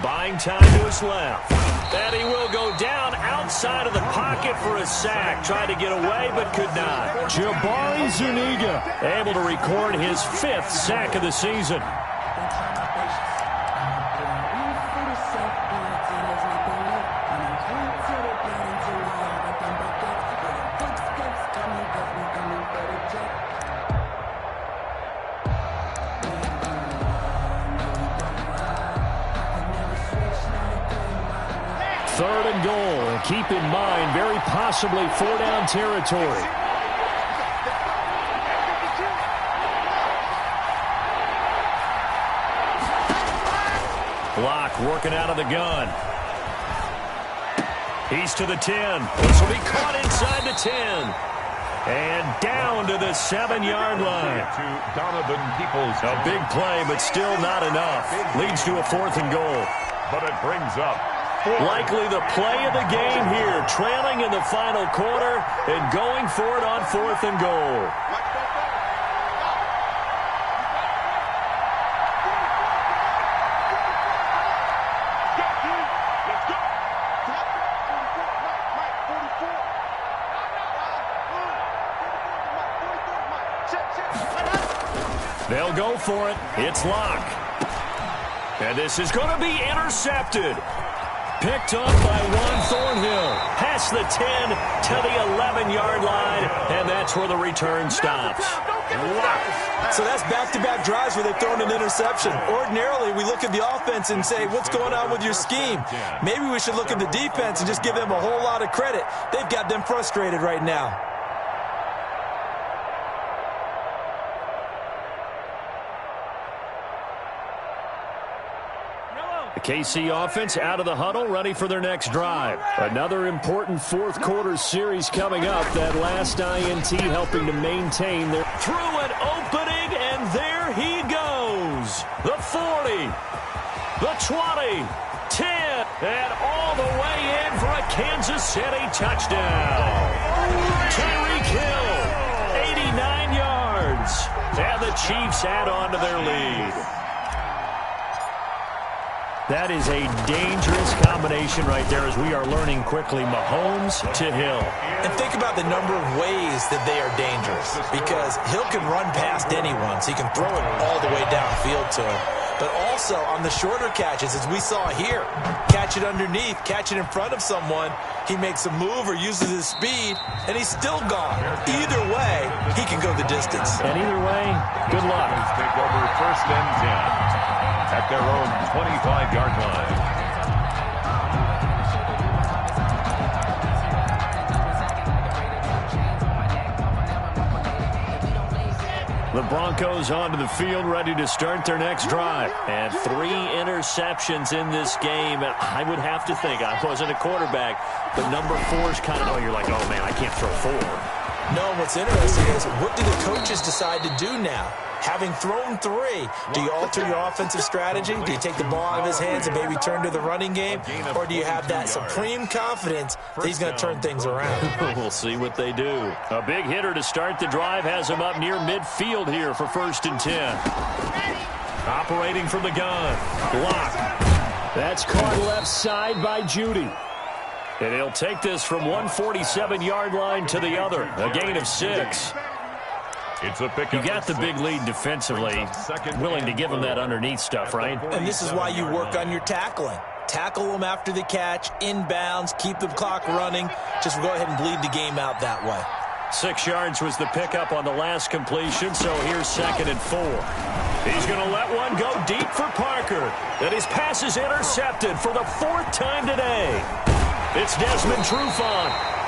Speaker 1: Buying time to his left. And he will go down outside of the pocket for a sack. Tried to get away, but could not. Jabari Zuniga able to record his 5th sack of the season. Third and goal, and keep in mind, very possibly 4-down territory. Locke working out of the gun. He's to the 10. This will be caught inside the 10. And down to the 7-yard line.
Speaker 4: To Donovan Peoples.
Speaker 1: A big play, but still not enough. Leads to a 4th and goal.
Speaker 4: But it brings up
Speaker 1: likely the play of the game here, trailing in the final quarter and going for it on 4th and goal. They'll go for it. It's Locke. And this is going to be intercepted. Picked up by one Thornhill. Past the 10 to the 11-yard line, and that's where the return stops.
Speaker 3: So that's back-to-back drives where they've thrown an interception. Ordinarily, we look at the offense and say, what's going on with your scheme? Maybe we should look at the defense and just give them a whole lot of credit. They've got them frustrated right now.
Speaker 1: The KC offense out of the huddle, ready for their next drive. Another important fourth quarter series coming up. That last INT helping to maintain their... Through an opening, and there he goes. The 40, the 20, 10, and all the way in for a Kansas City touchdown. Tyreek Hill, 89 yards. And the Chiefs add on to their lead. That is a dangerous combination right there as we are learning quickly. Mahomes to Hill.
Speaker 3: And think about the number of ways that they are dangerous, because Hill can run past anyone, so he can throw it all the way downfield to him. But also on the shorter catches, as we saw here, catch it underneath, catch it in front of someone, he makes a move or uses his speed, and he's still gone. Either way, he can go the distance.
Speaker 1: And either way, good luck.
Speaker 4: Take over first and 10 at their own 25-yard line.
Speaker 1: The Broncos onto the field, ready to start their next drive. And 3 interceptions in this game. I would have to think, I wasn't a quarterback, but number 4 is kind of, oh, you're like, oh, man, I can't throw 4.
Speaker 3: No, what's interesting is, what do the coaches decide to do now? Having thrown 3, do you alter your offensive strategy? Do you take the ball out of his hands and maybe turn to the running game? Or do you have that supreme confidence that he's going to turn things around?
Speaker 1: We'll see what they do. A big hitter to start the drive has him up near midfield here for first and 10. Operating from the gun. Block. That's caught left side by Judy. And he'll take this from 147-yard line to the other. A gain of 6.
Speaker 4: It's a pick.
Speaker 1: You got the big lead defensively, willing to give him that underneath stuff, right?
Speaker 3: And this is why you work on your tackling. Tackle them after the catch, inbounds, keep the clock running. Just go ahead and bleed the game out that way.
Speaker 1: 6 yards was the pickup on the last completion, so here's second and 4. He's going to let one go deep for Parker. And his pass is intercepted for the 4th time today. It's Desmond Trufant.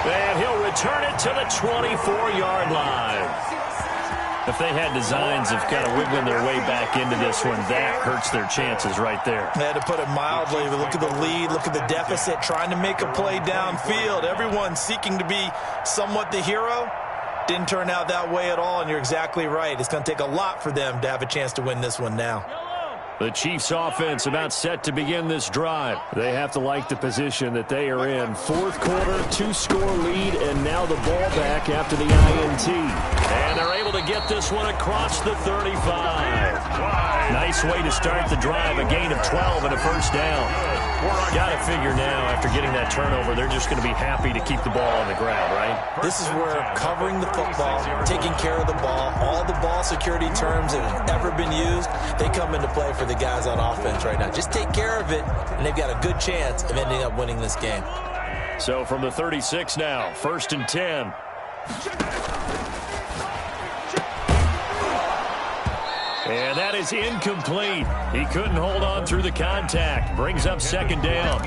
Speaker 1: And he'll return it to the 24-yard line. If they had designs of kind of wiggling their way back into this one, that hurts their chances right there.
Speaker 3: They had to put it mildly, but look at the lead, look at the deficit, trying to make a play downfield. Everyone seeking to be somewhat the hero. Didn't turn out that way at all, and you're exactly right. It's going to take a lot for them to have a chance to win this one now.
Speaker 1: The Chiefs offense about set to begin this drive. They have to like the position that they are in. 4th quarter, 2-score lead, and now the ball back after the INT. And they're able to get this one across the 35. Nice way to start the drive. A gain of 12 and a first down. Got to figure now, after getting that turnover, they're just going to be happy to keep the ball on the ground, right?
Speaker 3: This is where covering the football, taking care of the ball, all the ball security terms that have ever been used, they come into play for the guys on offense right now. Just take care of it, and they've got a good chance of ending up winning this game.
Speaker 1: So from the 36 now, first and 10. And that is incomplete. He couldn't hold on through the contact. Brings up second down.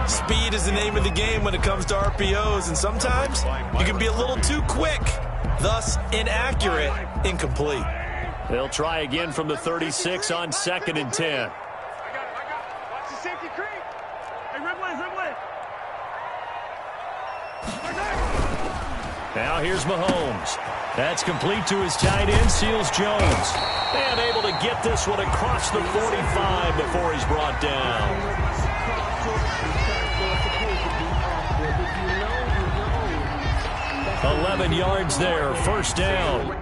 Speaker 3: Speed is the name of the game when it comes to RPOs, and sometimes you can be a little too quick, thus inaccurate, incomplete.
Speaker 1: They'll try again from the 36 on second and 10.
Speaker 2: I got it. Watch the safety creep. Hey, Ridley.
Speaker 1: Now here's Mahomes. That's complete to his tight end, Seals Jones. And able to get this one across the 45 before he's brought down. 11 yards there, first down.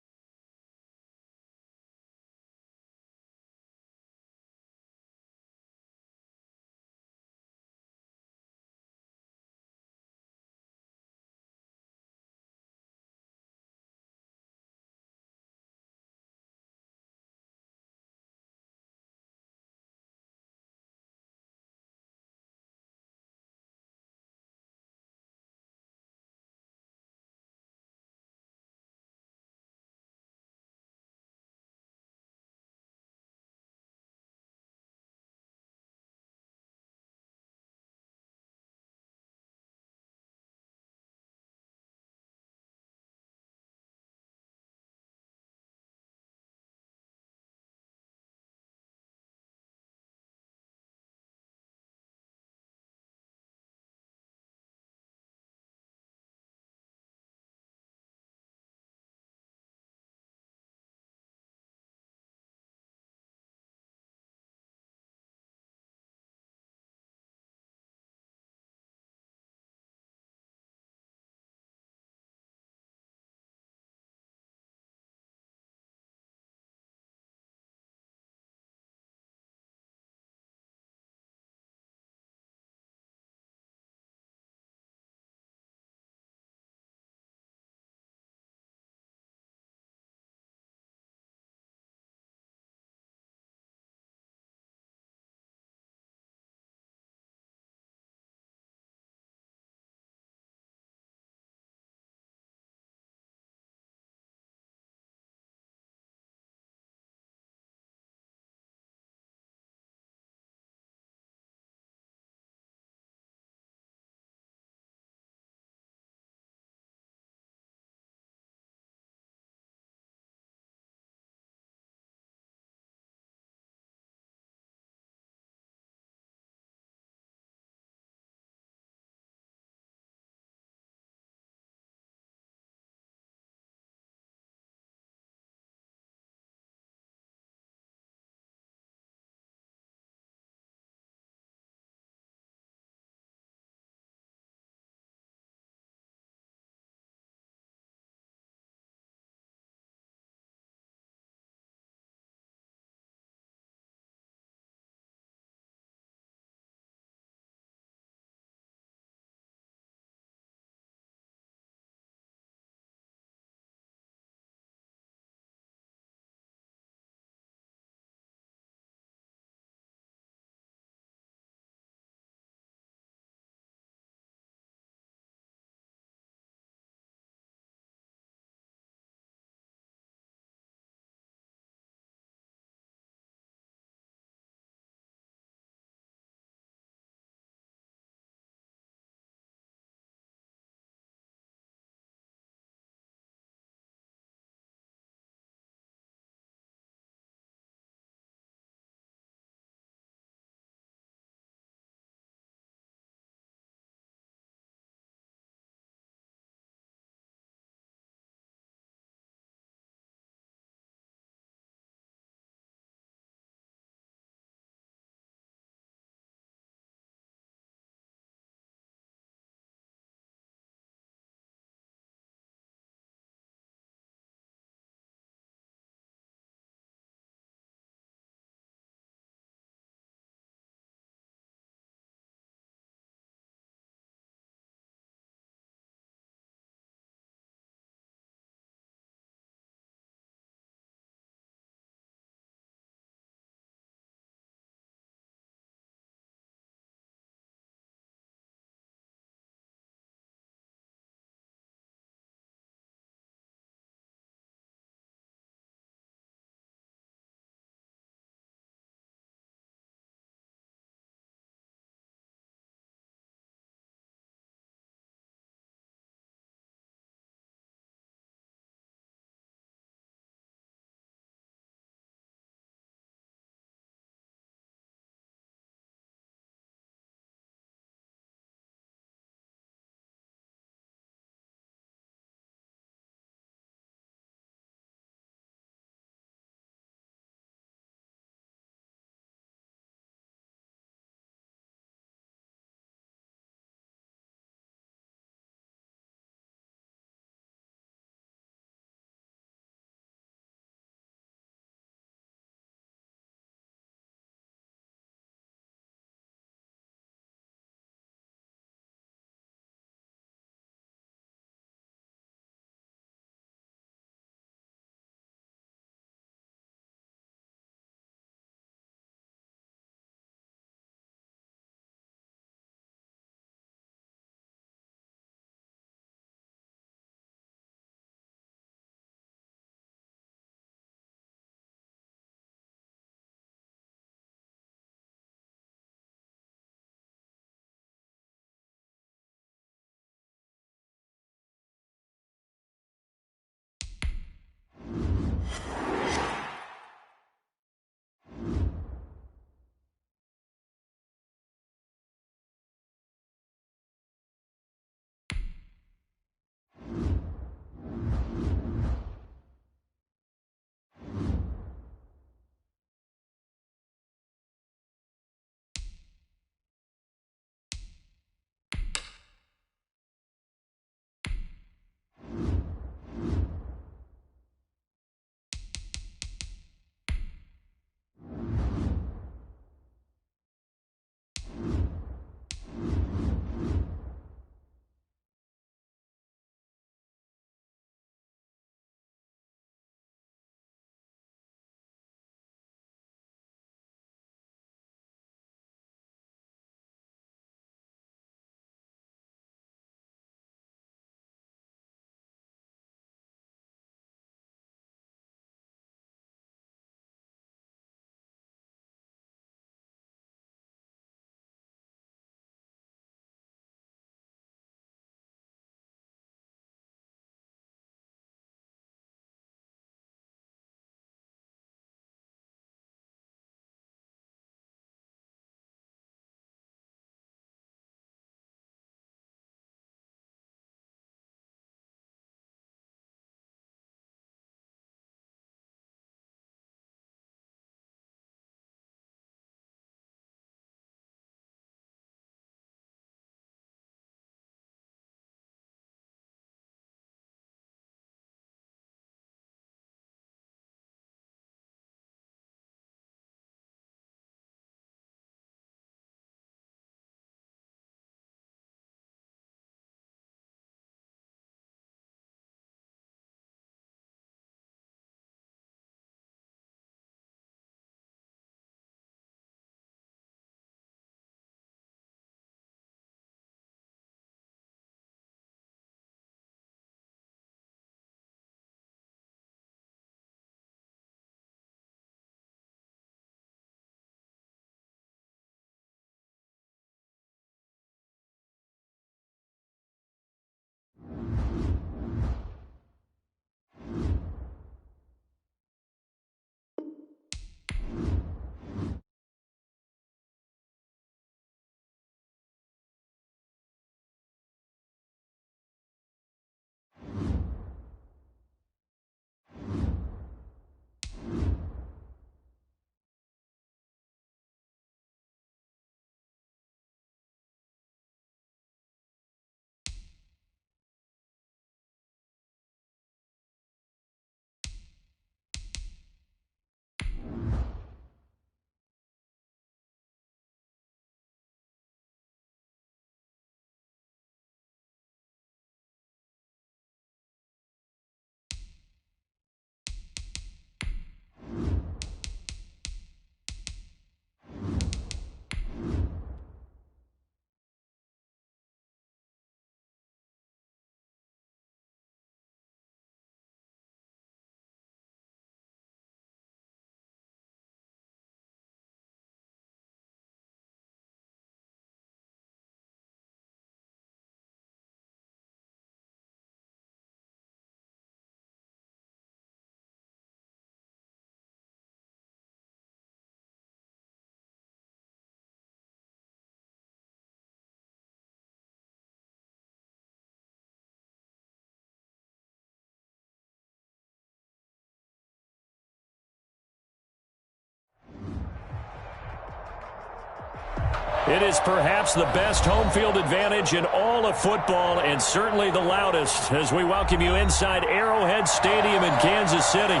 Speaker 1: It is perhaps the best home field advantage in all of football and certainly the loudest as we welcome you inside Arrowhead Stadium in Kansas City.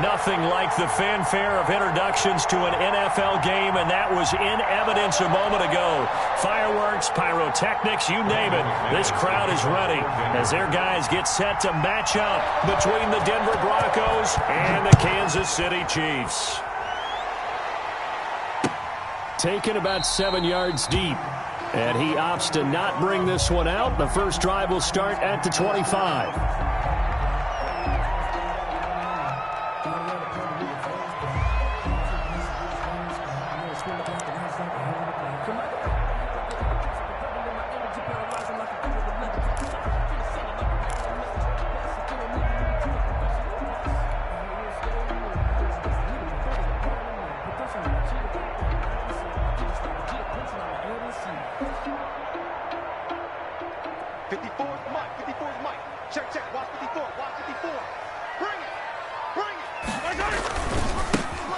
Speaker 1: Nothing like the fanfare of introductions to an NFL game, and that was in evidence a moment ago. Fireworks, pyrotechnics, you name it. This crowd is ready as their guys get set to match up between the Denver Broncos and the Kansas City Chiefs. Taken about 7 yards deep, and he opts to not bring this one out. The first drive will start at the 25.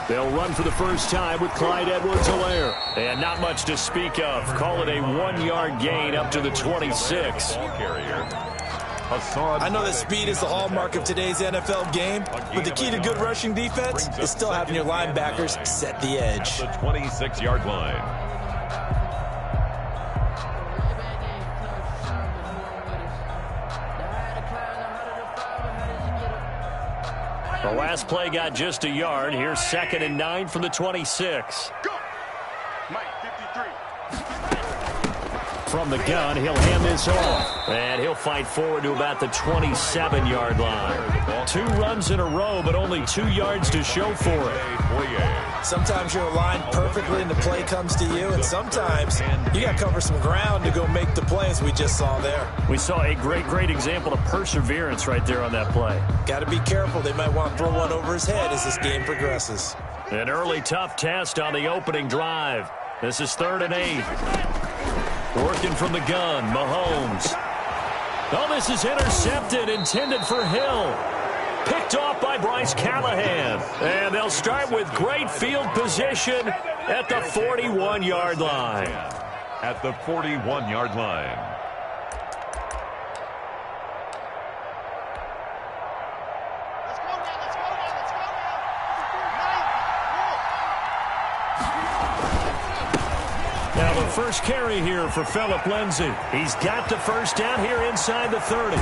Speaker 1: They'll run for the first time with Clyde Edwards-Helaire. And not much to speak of. Call it a 1-yard gain up to the 26.
Speaker 3: I know that speed is the hallmark of today's NFL game, but the key to good rushing defense is still having your linebackers set the edge.
Speaker 4: The 26-yard line.
Speaker 1: The last play got just a yard. Here's 2nd and 9 from the 26.
Speaker 2: Go! Mike, 53.
Speaker 1: From the gun, he'll hand this off. And he'll fight forward to about the 27-yard line. 2 runs in a row, but only 2 yards to show for it.
Speaker 3: Sometimes you're aligned perfectly and the play comes to you, and sometimes you got to cover some ground to go make the play, as we just saw there.
Speaker 1: We saw a great example of perseverance right there on that play.
Speaker 3: Got to be careful. They might want to throw one over his head as this game progresses.
Speaker 1: An early tough test on the opening drive. This is 3rd and 8. Working from the gun, Mahomes. Oh, this is intercepted, intended for Hill. Picked off by Bryce Callahan. And they'll start with great field position at the 41-yard line.
Speaker 4: At the 41-yard line.
Speaker 2: Let's go now, let's go now, let's go now.
Speaker 1: Now the first carry here for Phillip Lindsay. He's got the first down here inside the 30.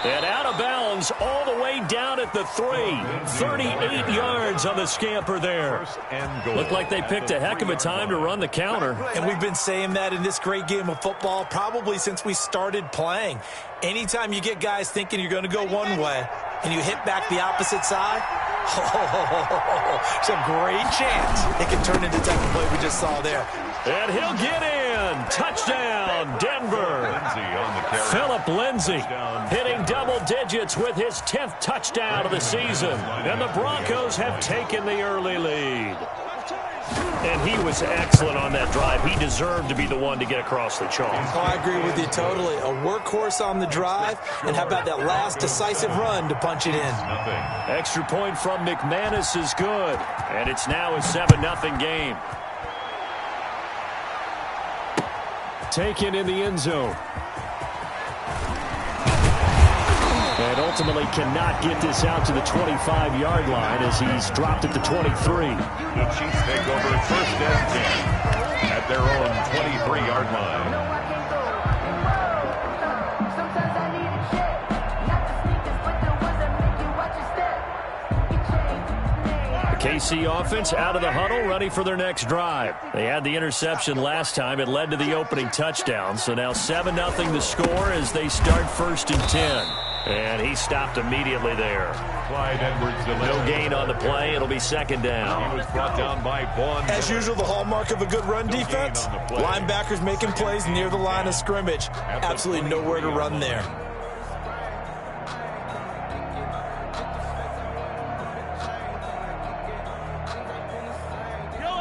Speaker 1: And out of bounds all the way down at the 3. 38 yards on the scamper there. Looked like they picked a heck of a time to run the counter.
Speaker 3: And we've been saying that in this great game of football probably since we started playing. Anytime you get guys thinking you're going to go one way and you hit back the opposite side, it's a great chance it can turn into the type of play we just saw there.
Speaker 1: And he'll get in. Touchdown, Denver. Phillip Lindsay hitting double digits with his 10th touchdown of the season. And the Broncos have taken the early lead. And he was excellent on that drive. He deserved to be the one to get across the chalk.
Speaker 3: Oh, I agree with you totally. A workhorse on the drive. And how about that last decisive run to punch it in?
Speaker 1: Extra point from McManus is good. And it's now a 7-0 game. Taken in the end zone. And ultimately cannot get this out to the 25-yard line as he's dropped at the 23.
Speaker 4: The Chiefs take over 1st and 10 at their own 23-yard line.
Speaker 1: KC offense out of the huddle, ready for their next drive. They had the interception last time. It led to the opening touchdown. So now 7-0 the score as they start 1st and 10. And he stopped immediately there.
Speaker 4: Clyde Edwards-Helaire.
Speaker 1: No gain on the play. It'll be 2nd down.
Speaker 4: He was brought down by Vaughn.
Speaker 3: As usual, the hallmark of a good run defense, linebackers making plays near the line of scrimmage. Absolutely nowhere to run there.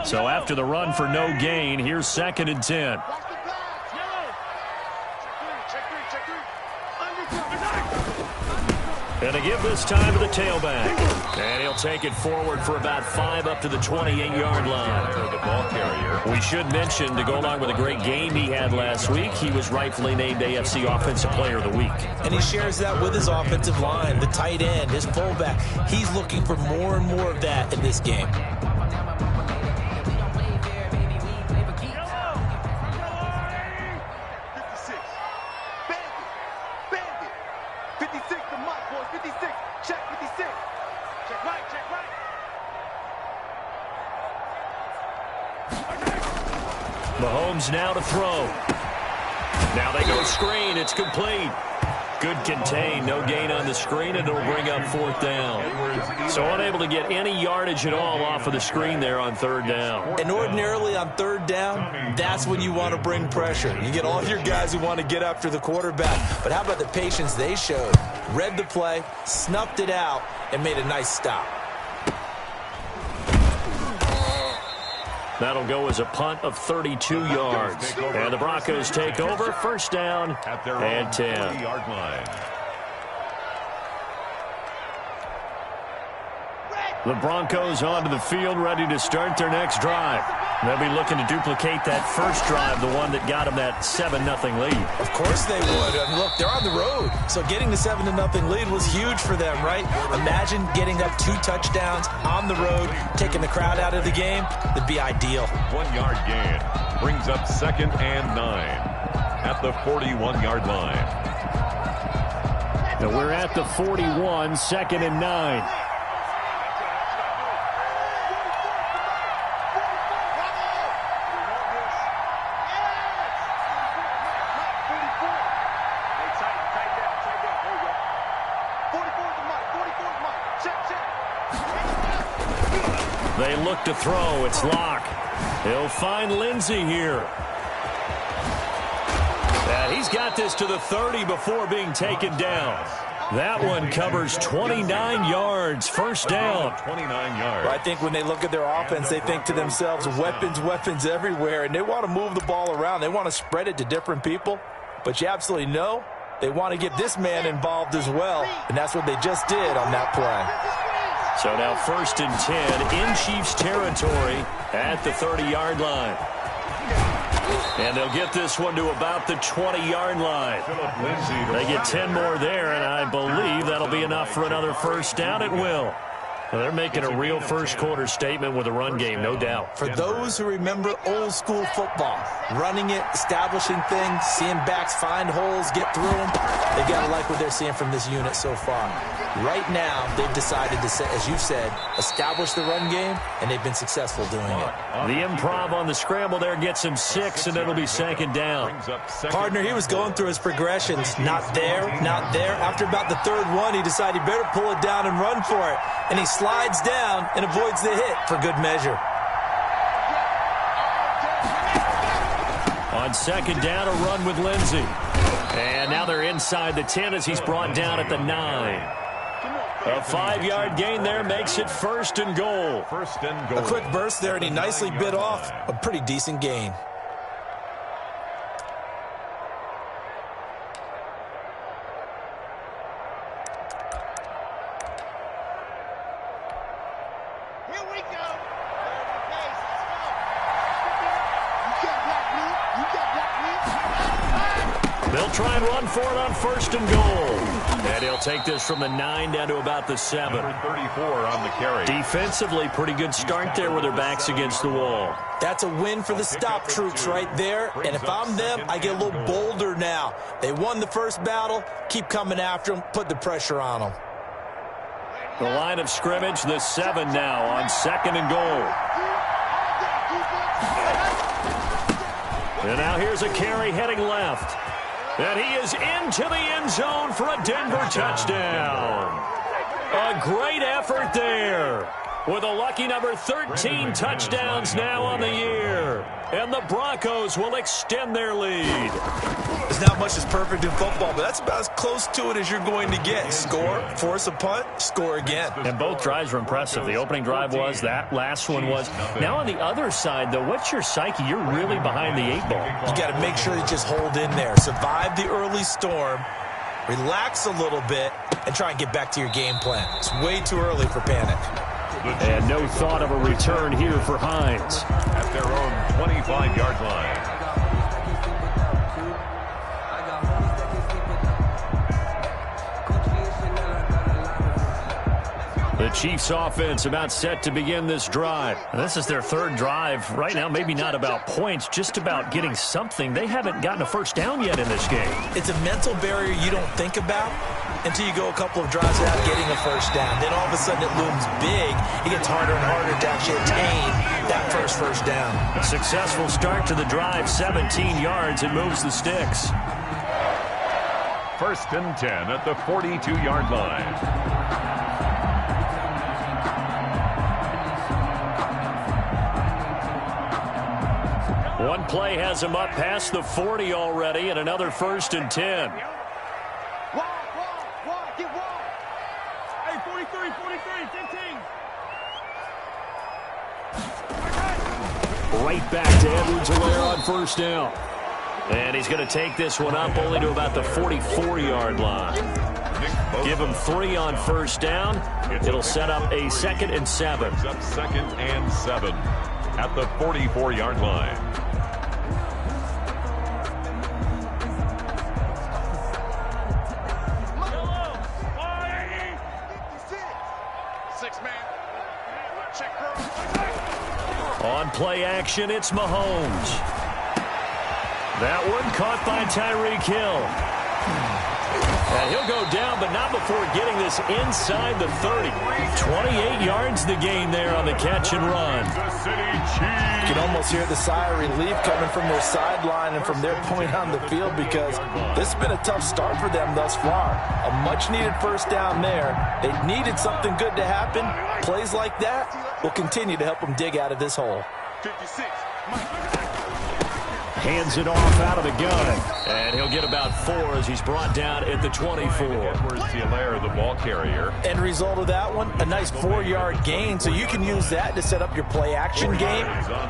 Speaker 1: So after the run for no gain, here's 2nd and 10. And to give this time to the tailback. And he'll take it forward for about 5 up to the 28-yard line.
Speaker 4: The ball carrier.
Speaker 1: We should mention, to go along with a great game he had last week, he was rightfully named AFC Offensive Player of the Week.
Speaker 3: And he shares that with his offensive line, the tight end, his fullback. He's looking for more and more of that in this game.
Speaker 1: Mahomes now to throw. Now they go screen. It's complete. Good contain. No gain on the screen, and it'll bring up 4th down. So unable to get any yardage at all off of the screen there on 3rd down.
Speaker 3: And ordinarily on 3rd down, that's when you want to bring pressure. You get all your guys who want to get after the quarterback. But how about the patience they showed? Read the play, snuffed it out, and made a nice stop.
Speaker 1: That'll go as a punt of 32 yards. And the Broncos take over, 1st down and 10.
Speaker 4: 40-yard line.
Speaker 1: The Broncos onto the field, ready to start their next drive. They'll be looking to duplicate that first drive, the one that got them that 7-0 lead.
Speaker 3: Of course they would. I mean, look, they're on the road, so getting the 7-0 lead was huge for them, right? Imagine getting up 2 touchdowns on the road, taking the crowd out of the game. It'd be ideal.
Speaker 4: 1-yard gain brings up 2nd and 9 at the 41-yard line.
Speaker 1: Now we're at the 41, 2nd and 9. They look to throw. It's Locke. He'll find Lindsey here. And he's got this to the 30 before being taken down. That one covers 29 yards. 1st down.
Speaker 4: 29 yards.
Speaker 3: Well, I think when they look at their offense, they think to themselves, weapons everywhere, and they want to move the ball around. They want to spread it to different people. But you absolutely know they want to get this man involved as well, and that's what they just did on that play.
Speaker 1: So now 1st and 10 in Chiefs territory at the 30-yard line. And they'll get this one to about the 20-yard line. They get 10 more there, and I believe that'll be enough for another 1st down. It will. Well, they're making a real first-quarter statement with a run game, no doubt.
Speaker 3: For those who remember old-school football, running it, establishing things, seeing backs find holes, get through them, they've got to like what they're seeing from this unit so far. Right now, they've decided to, as you've said, establish the run game, and they've been successful doing it.
Speaker 1: The improv on the scramble there gets him 6, and it'll be 2nd down.
Speaker 3: Partner, he was going through his progressions. Not there, not there. After about the 3rd one, he decided he better pull it down and run for it. And he slides down and avoids the hit for good measure.
Speaker 1: On 2nd down, a run with Lindsey. And now they're inside the 10 as he's brought down at the 9. A 5-yard gain there makes it 1st and goal.
Speaker 4: 1st and goal.
Speaker 3: A quick burst there, and he nicely bit off a pretty decent gain.
Speaker 2: Here we go. Pace. Let's go. You can't block me. You can't block me.
Speaker 1: They'll try and run for it on 1st and goal. And he'll take this from the 9 down to about the 7.
Speaker 4: Number 34 on the carry.
Speaker 1: Defensively, pretty good start there with their backs against the wall.
Speaker 3: That's a win for the stop troops right there. And if I'm them, I get a little bolder now. They won the first battle. Keep coming after them. Put the pressure on them.
Speaker 1: The line of scrimmage, the 7 now on 2nd and goal. And now here's a carry heading left. And he is into the end zone for a Denver touchdown. A great effort there. With a lucky number 13 touchdowns now on the year. And the Broncos will extend their lead.
Speaker 3: There's not much that's perfect in football, but that's about as close to it as you're going to get. Score, force a punt, score again.
Speaker 1: And both drives were impressive. The opening drive was, that last one was. Now on the other side, though, what's your psyche? You're really behind the 8 ball.
Speaker 3: You got to make sure you just hold in there. Survive the early storm. relax a little bit, and try and get back to your game plan. It's way too early for panic.
Speaker 1: And no thought of a return here for Hines.
Speaker 4: At their own 25-yard line.
Speaker 1: The Chiefs offense about set to begin this drive. And this is their third drive. Right now, maybe not about points, just about getting something. They haven't gotten a first down yet in this game.
Speaker 3: It's a mental barrier you don't think about until you go a couple of drives without getting a first down. Then all of a sudden it looms big. It gets harder and harder to actually attain that first down.
Speaker 1: A successful start to the drive, 17 yards. It moves the sticks.
Speaker 4: 1st and 10 at the 42-yard line.
Speaker 1: One play has him up past the 40 already, and another 1st and 10.
Speaker 2: Wide, get wide. Hey, 43, 15.
Speaker 1: Right back to Edwards-Helaire on 1st down. And he's going to take this one up only to about the 44-yard line. Give him 3 on 1st down. It'll set up a 2nd and 7.
Speaker 4: Up 2nd and 7 at the 44-yard line.
Speaker 1: On play action, it's Mahomes. That one caught by Tyreek Hill. And he'll go down, but not before getting this inside the 30. 28 yards the gain there on the catch and run.
Speaker 3: You can almost hear the sigh of relief coming from their sideline and from their point on the field, because this has been a tough start for them thus far. A much-needed first down there. They needed something good to happen. Plays like that will continue to help them dig out of this hole.
Speaker 2: 56.
Speaker 1: Hands it off out of the gun. And he'll get about 4 as he's brought down at the 24.
Speaker 4: Edwards-Helaire, the ball carrier.
Speaker 3: End result of that one, a nice 4-yard gain, so you can use that to set up your play-action game,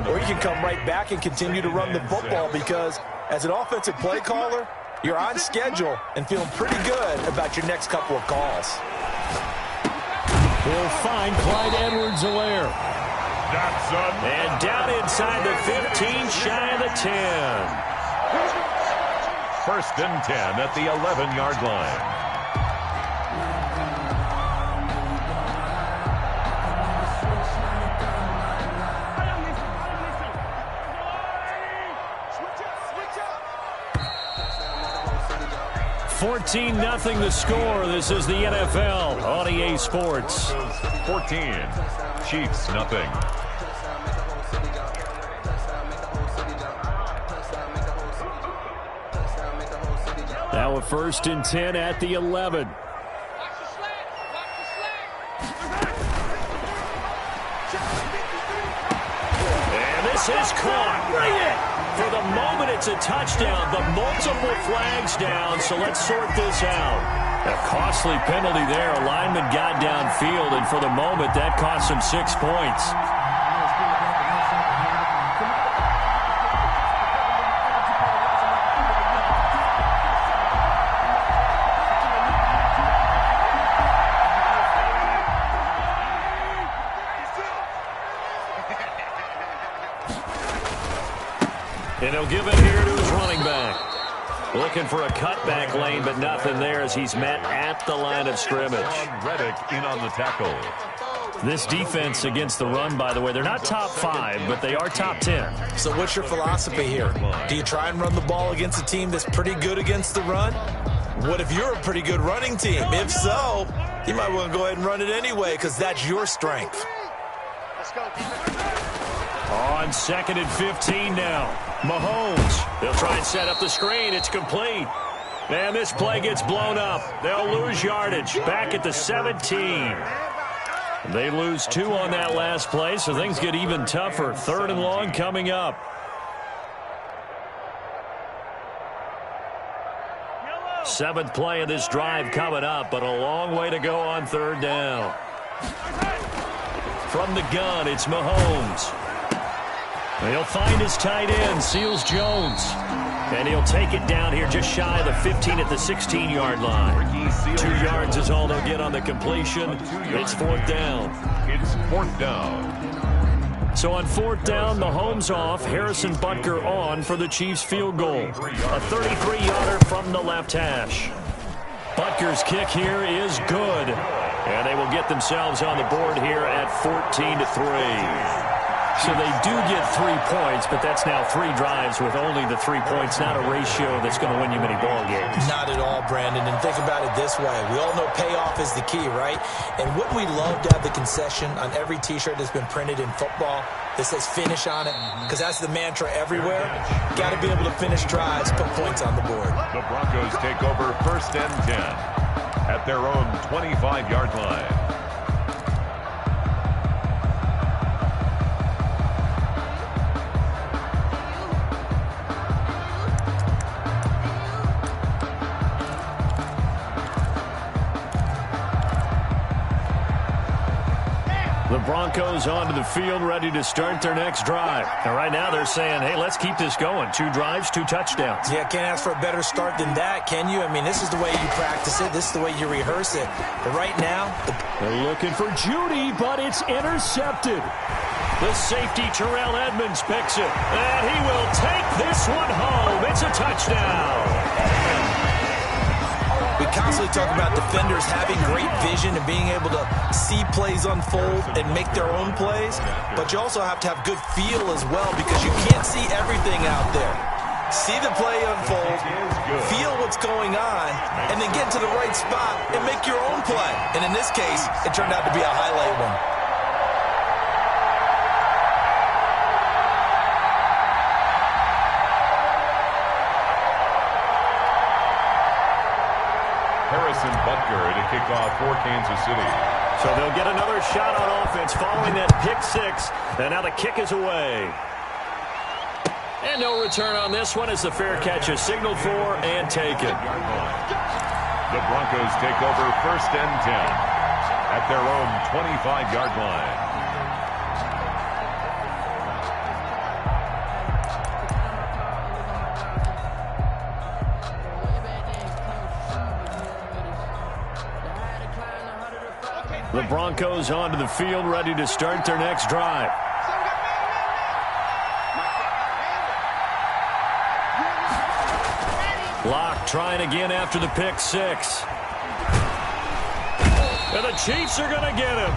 Speaker 3: or you can come right back and continue to run the football, because as an offensive play caller, you're on schedule and feeling pretty good about your next couple of calls.
Speaker 1: He'll find Clyde Edwards-Helaire. And down inside the 15, shy of the 10.
Speaker 4: 1st and 10 at the 11-yard line.
Speaker 1: Switch up. 14-0 the score. This is the NFL on EA Sports.
Speaker 4: 14, Chiefs nothing.
Speaker 1: Now a 1st and 10 at the 11. And this is caught. Bring it! For the moment, it's a touchdown. The multiple flags down, so let's sort this out. A costly penalty there. A lineman got downfield, and for the moment, that cost him 6 points. And he'll give it here to his running back. Looking for a cutback lane, but nothing there as he's met at the line of scrimmage.
Speaker 4: Reddick in on the tackle.
Speaker 1: This defense against the run, by the way, they're not top 5, but they are top 10.
Speaker 3: So what's your philosophy here? Do you try and run the ball against a team that's pretty good against the run? What if you're a pretty good running team? If so, you might want to go ahead and run it anyway, because that's your strength.
Speaker 2: Let's go,
Speaker 1: On 2nd and 15 now. Mahomes. They'll try and set up the screen. It's complete. And this play gets blown up. They'll lose yardage. Back at the 17. They lose 2 on that last play, so things get even tougher. 3rd and long coming up. Seventh play of this drive coming up, but a long way to go on 3rd down. From the gun, it's Mahomes. He'll find his tight end, Seals Jones. And he'll take it down here just shy of the 15 at the 16-yard line. 2 yards is all they'll get on the completion. It's 4th down.
Speaker 4: It's 4th down.
Speaker 1: So on 4th down, Mahomes off, Harrison Butker on for the Chiefs field goal. A 33-yarder from the left hash. Butker's kick here is good. And they will get themselves on the board here at 14-3. So they do get 3 points, but that's now 3 drives with only the 3 points, not a ratio that's going to win you many ball games.
Speaker 3: Not at all, Brandon. And think about it this way. We all know payoff is the key, right? And wouldn't we love to have the concession on every T-shirt that's been printed in football that says finish on it? Because that's the mantra everywhere. Got to be able to finish drives, put points on the board.
Speaker 4: The Broncos take over 1st and 10 at their own 25-yard line.
Speaker 1: The Broncos onto the field, ready to start their next drive. And right now they're saying, hey, let's keep this going. 2 drives, 2 touchdowns.
Speaker 3: Yeah, can't ask for a better start than that, can you? I mean, this is the way you practice it. This is the way you rehearse it. But right now,
Speaker 1: they're looking for Judy, but it's intercepted. The safety, Terrell Edmonds, picks it. And he will take this one home. It's a touchdown.
Speaker 3: We constantly talk about defenders having great vision and being able to see plays unfold and make their own plays, but you also have to have good feel as well because you can't see everything out there. See the play unfold, feel what's going on, and then get to the right spot and make your own play. And in this case, it turned out to be a highlight one.
Speaker 4: Harrison Butker to kick off for Kansas City.
Speaker 1: So they'll get another shot on offense following that pick 6. And now the kick is away. And no return on this one as the fair catch is signaled for and taken.
Speaker 4: The Broncos take over 1st and 10 at their own 25-yard line.
Speaker 1: The Broncos onto the field, ready to start their next drive. Locke trying again after the pick 6. And the Chiefs are going to get him.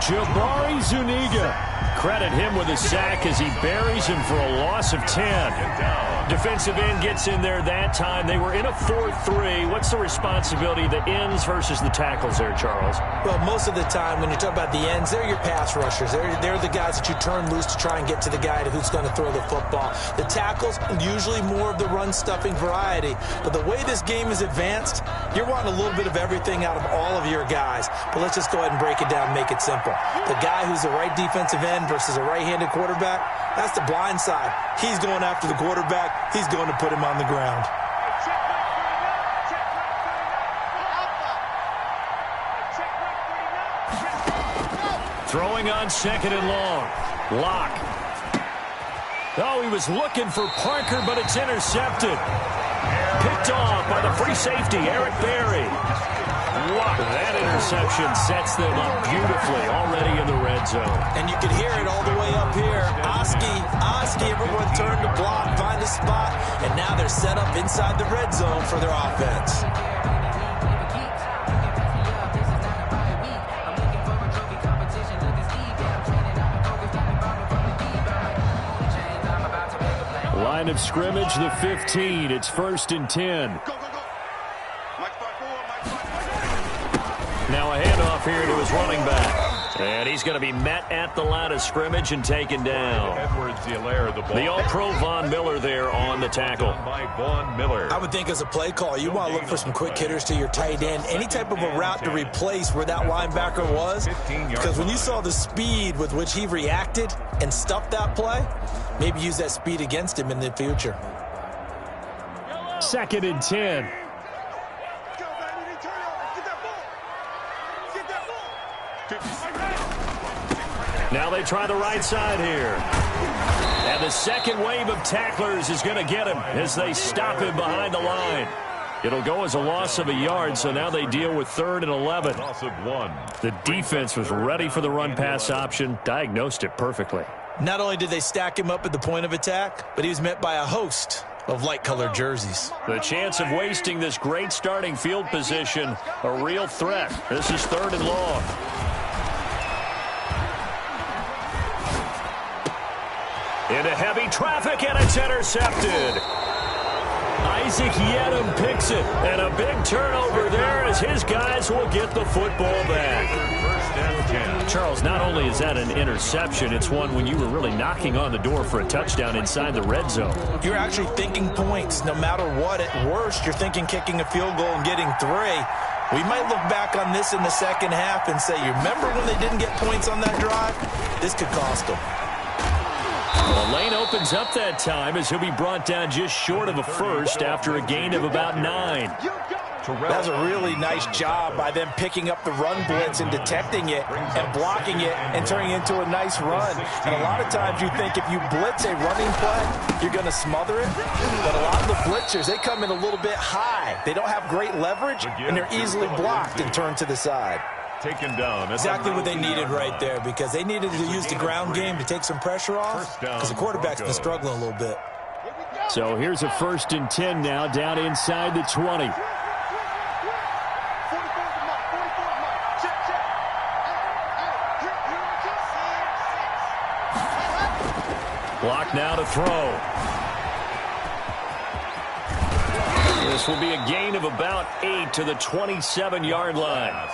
Speaker 1: Jabari Zuniga. Credit him with a sack as he buries him for a loss of 10. Defensive end gets in there that time. They were in a 4-3. What's the responsibility of the ends versus the tackles there, Charles?
Speaker 3: Well, most of the time when you talk about the ends, they're your pass rushers. They're the guys that you turn loose to try and get to the guy who's going to throw the football. The tackles, usually more of the run-stuffing variety. But the way this game is advanced, you're wanting a little bit of everything out of all of your guys. But let's just go ahead and break it down and make it simple. The guy who's the right defensive end versus a right-handed quarterback, that's the blind side. He's going after the quarterback. He's going to put him on the ground.
Speaker 1: Throwing on 2nd and long. Locke. Oh, he was looking for Parker, but it's intercepted. Picked off by the free safety, Eric Berry. Wow, that interception sets them up beautifully already in the red zone.
Speaker 3: And you can hear it all the way up here. Oski, everyone turned to block, find a spot, and now they're set up inside the red zone for their offense.
Speaker 1: Line of scrimmage, the 15. It's 1st and 10. Now a handoff here to his running back. And he's going to be met at the line of scrimmage and taken down. The All-Pro Von Miller there on the tackle.
Speaker 3: I would think as a play call, you want to look for some quick hitters to your tight end. Any type of a route to replace where that linebacker was. Because when you saw the speed with which he reacted and stuffed that play, maybe use that speed against him in the future.
Speaker 1: 2nd and 10. Now they try the right side here. And the second wave of tacklers is going to get him as they stop him behind the line. It'll go as a loss of a yard, so now they deal with 3rd and 11.
Speaker 4: Loss of 1.
Speaker 1: The defense was ready for the run-pass option, diagnosed it perfectly.
Speaker 3: Not only did they stack him up at the point of attack, but he was met by a host of light-colored jerseys.
Speaker 1: The chance of wasting this great starting field position, a real threat. This is 3rd and long. Into heavy traffic, and it's intercepted. Isaac Yedem picks it, and a big turnover there as his guys will get the football back.
Speaker 4: First and 10.
Speaker 1: Charles, not only is that an interception, it's one when you were really knocking on the door for a touchdown inside the red zone.
Speaker 3: You're actually thinking points. No matter what, at worst, you're thinking kicking a field goal and getting 3. We might look back on this in the second half and say, you remember when they didn't get points on that drive? This could cost them.
Speaker 1: The lane opens up that time as he'll be brought down just short of a first after a gain of about 9.
Speaker 3: That was a really nice job by them picking up the run blitz and detecting it and blocking it and turning it into a nice run. And a lot of times you think if you blitz a running play, you're going to smother it. But a lot of the blitzers, they come in a little bit high. They don't have great leverage, and they're easily blocked and turned to the side.
Speaker 4: Taken down.
Speaker 3: Exactly what they needed right there, because they needed to use the ground game to take some pressure off, because the quarterback's been struggling a little bit.
Speaker 1: So here's a 1st and 10 now, down inside the 20. Block now to throw. This will be a gain of about 8 to the 27-yard line.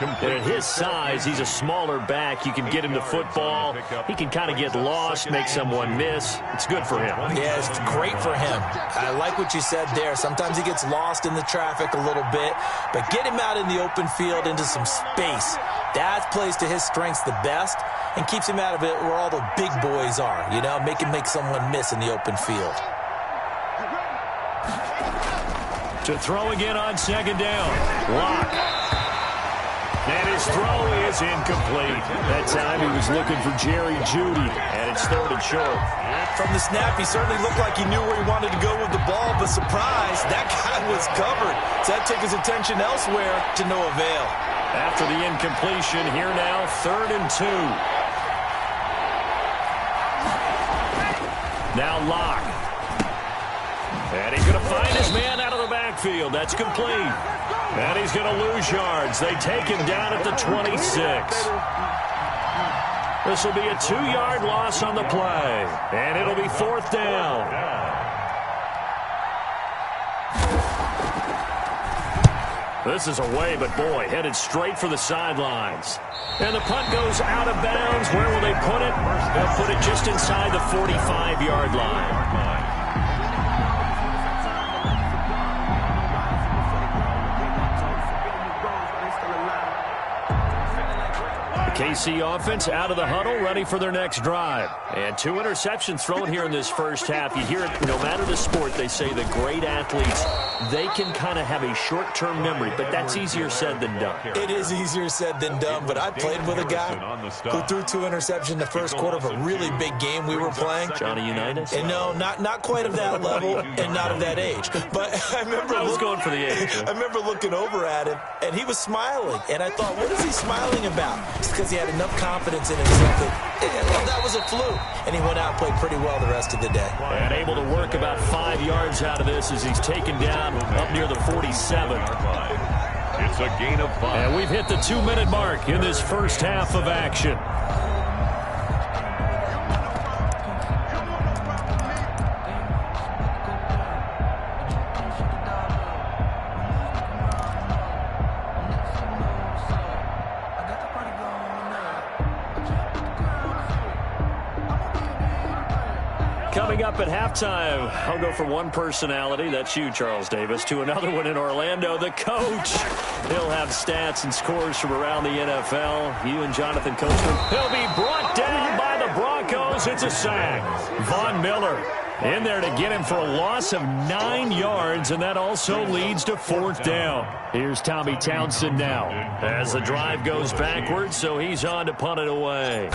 Speaker 1: At his size, he's a smaller back. You can get him the football. He can kind of get lost, make someone miss. It's good for him.
Speaker 3: Yeah, it's great for him. I like what you said there. Sometimes he gets lost in the traffic a little bit, but get him out in the open field into some space. That plays to his strengths the best and keeps him out of it where all the big boys are, you know, make him make someone miss in the open field.
Speaker 1: To throw again on 2nd down. Lock. And his throw is incomplete. That time he was looking for Jerry Jeudy, and it's 3rd and short.
Speaker 3: From the snap, he certainly looked like he knew where he wanted to go with the ball, but surprise, that guy was covered. So that took his attention elsewhere to no avail.
Speaker 1: After the incompletion, here now, 3rd and 2. Now Lock. And he's going to find his man out of the backfield. That's complete. And he's going to lose yards. They take him down at the 26. This will be a 2-yard loss on the play. And it'll be 4th down. This is away, but boy, headed straight for the sidelines. And the punt goes out of bounds. Where will they put it? They'll put it just inside the 45-yard line. KC offense out of the huddle, ready for their next drive. And 2 interceptions thrown here in this first half. You hear it, no matter the sport, they say the great athletes, they can kind of have a short-term memory, but that's easier said than done.
Speaker 3: It is easier said than done, but I played with a guy who threw 2 interceptions in the first quarter of a really big game we were playing.
Speaker 1: Johnny Unitas?
Speaker 3: And no, not quite of that level and not of that age. But I remember
Speaker 1: going for the age.
Speaker 3: I remember looking over at him, and he was smiling. And I thought, what is he smiling about? It's because he had enough confidence in himself that was a fluke. And he went out and played pretty well the rest of the day.
Speaker 1: And able to work about 5 yards out of this as he's taken down up near the 47.
Speaker 4: It's a gain of 5.
Speaker 1: And we've hit the 2-minute mark in this first half of action. Coming up at halftime, I'll go from one personality, that's you, Charles Davis, to another one in Orlando, the coach. He'll have stats and scores from around the NFL. You and Jonathan Coachman. He'll be brought down by the Broncos. It's a sack. Von Miller In there to get him for a loss of 9 yards, and that also leads to 4th down. Here's Tommy Townsend now as the drive goes backwards, so he's on to punt it away.